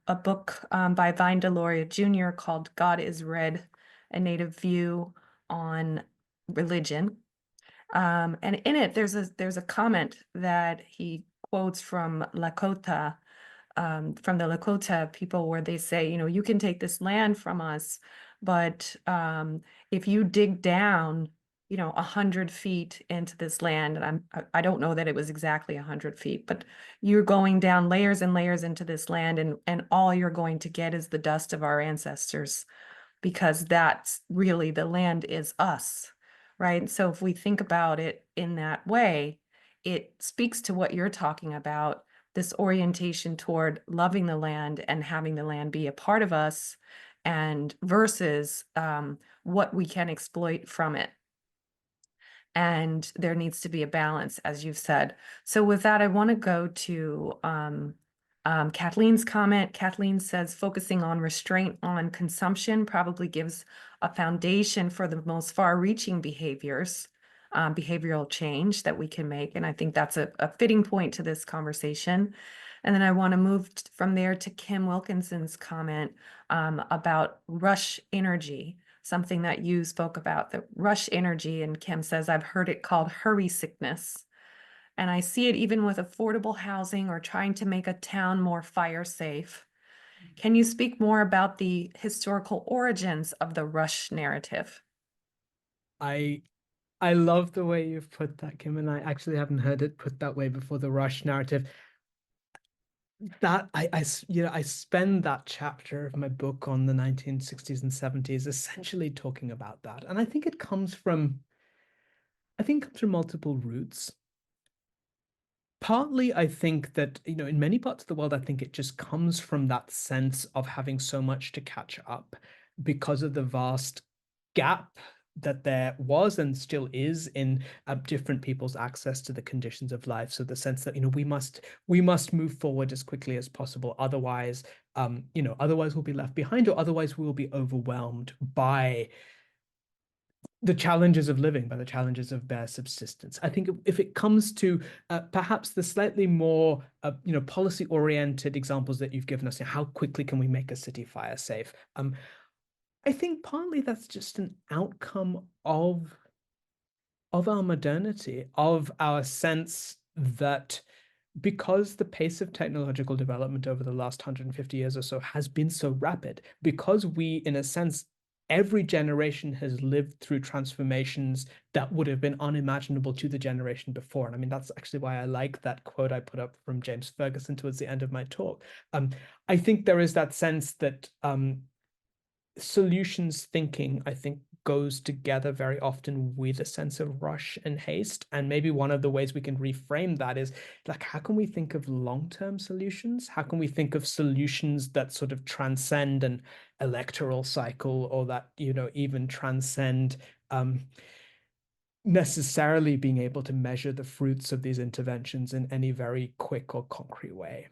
a book by Vine Deloria Jr. called God is Red, a Native View on Religion. And in it, there's a comment that he quotes from Lakota, from the Lakota people, where they say, you can take this land from us, but if you dig down, 100 feet into this land, and I don't know that it was exactly 100 feet, but you're going down layers and layers into this land, and all you're going to get is the dust of our ancestors, because that's really, the land is us, right? So if we think about it in that way, it speaks to what you're talking about, this orientation toward loving the land and having the land be a part of us, and versus what we can exploit from it. And there needs to be a balance, as you've said. So with that, I want to go to Kathleen's comment, Kathleen says focusing on restraint on consumption probably gives a foundation for the most far-reaching behaviors, behavioral change that we can make. And I think that's a fitting point to this conversation. And then I want to move from there to Kim Wilkinson's comment about rush energy, something that you spoke about, the rush energy. And Kim says, I've heard it called hurry sickness. And I see it even with affordable housing or trying to make a town more fire safe. Can you speak more about the historical origins of the rush narrative?
I I love the way you've put that, Kim, and I actually haven't heard it put that way before, the rush narrative. That I spend that chapter of my book on the 1960s and 70s essentially talking about that. And I think it comes from multiple roots. Partly, I think that, in many parts of the world, I think it just comes from that sense of having so much to catch up because of the vast gap that there was and still is in different people's access to the conditions of life. So the sense that, we must move forward as quickly as possible. Otherwise we'll be left behind, or otherwise we will be overwhelmed by the challenges of living, by the challenges of bare subsistence. I think if it comes to perhaps the slightly more policy-oriented examples that you've given us, how quickly can we make a city fire safe? I think partly that's just an outcome of our modernity, of our sense that because the pace of technological development over the last 150 years or so has been so rapid, because we, in a sense, every generation has lived through transformations that would have been unimaginable to the generation before. And I mean, that's actually why I like that quote I put up from James Ferguson towards the end of my talk. I think there is that sense that solutions thinking, I think, goes together very often with a sense of rush and haste. And maybe one of the ways we can reframe that is like, how can we think of long-term solutions? How can we think of solutions that sort of transcend an electoral cycle, or that, even transcend necessarily being able to measure the fruits of these interventions in any very quick or concrete way?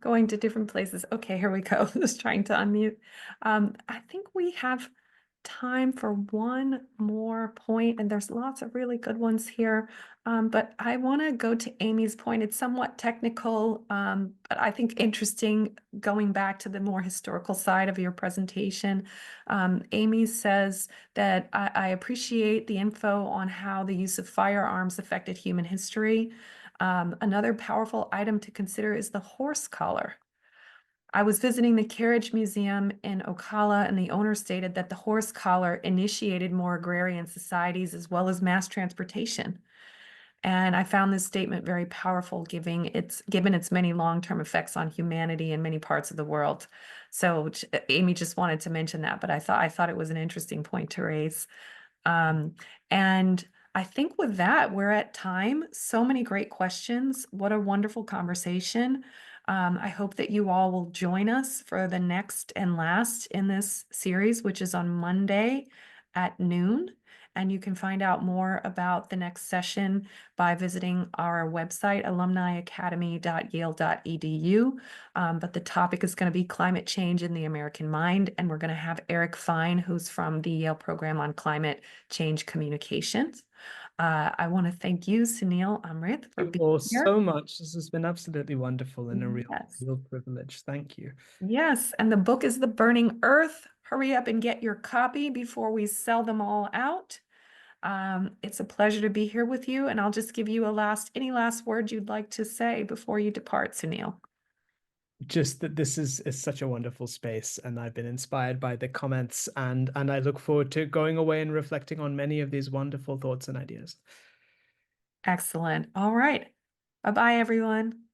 Going to different places. Okay, here we go. Just trying to unmute. I think we have time for one more point, and there's lots of really good ones here. But I want to go to Amy's point. It's somewhat technical, but I think interesting, going back to the more historical side of your presentation. Amy says that I appreciate the info on how the use of firearms affected human history. Another powerful item to consider is the horse collar. I was visiting the Carriage Museum in Ocala, and the owner stated that the horse collar initiated more agrarian societies as well as mass transportation. And I found this statement very powerful, given its many long-term effects on humanity in many parts of the world. So Amy just wanted to mention that, but I thought it was an interesting point to raise. And I think with that, we're at time. So many great questions. What a wonderful conversation. I hope that you all will join us for the next and last in this series, which is on Monday at noon. And you can find out more about the next session by visiting our website, alumniacademy.yale.edu. But the topic is going to be climate change in the American mind. And we're going to have Eric Fine, who's from the Yale program on climate change communications. I want to thank you, Sunil Amrith, for
Thank you
being
all
here.
so much. This has been absolutely wonderful and a
Yes.
real privilege. Thank you.
Yes, and the book is The Burning Earth. Hurry up and get your copy before we sell them all out. It's a pleasure to be here with you, and I'll just give you any last words you'd like to say before you depart, Sunil.
Just that this is such a wonderful space, and I've been inspired by the comments, and I look forward to going away and reflecting on many of these wonderful thoughts and ideas.
Excellent. All right. Bye-bye, everyone.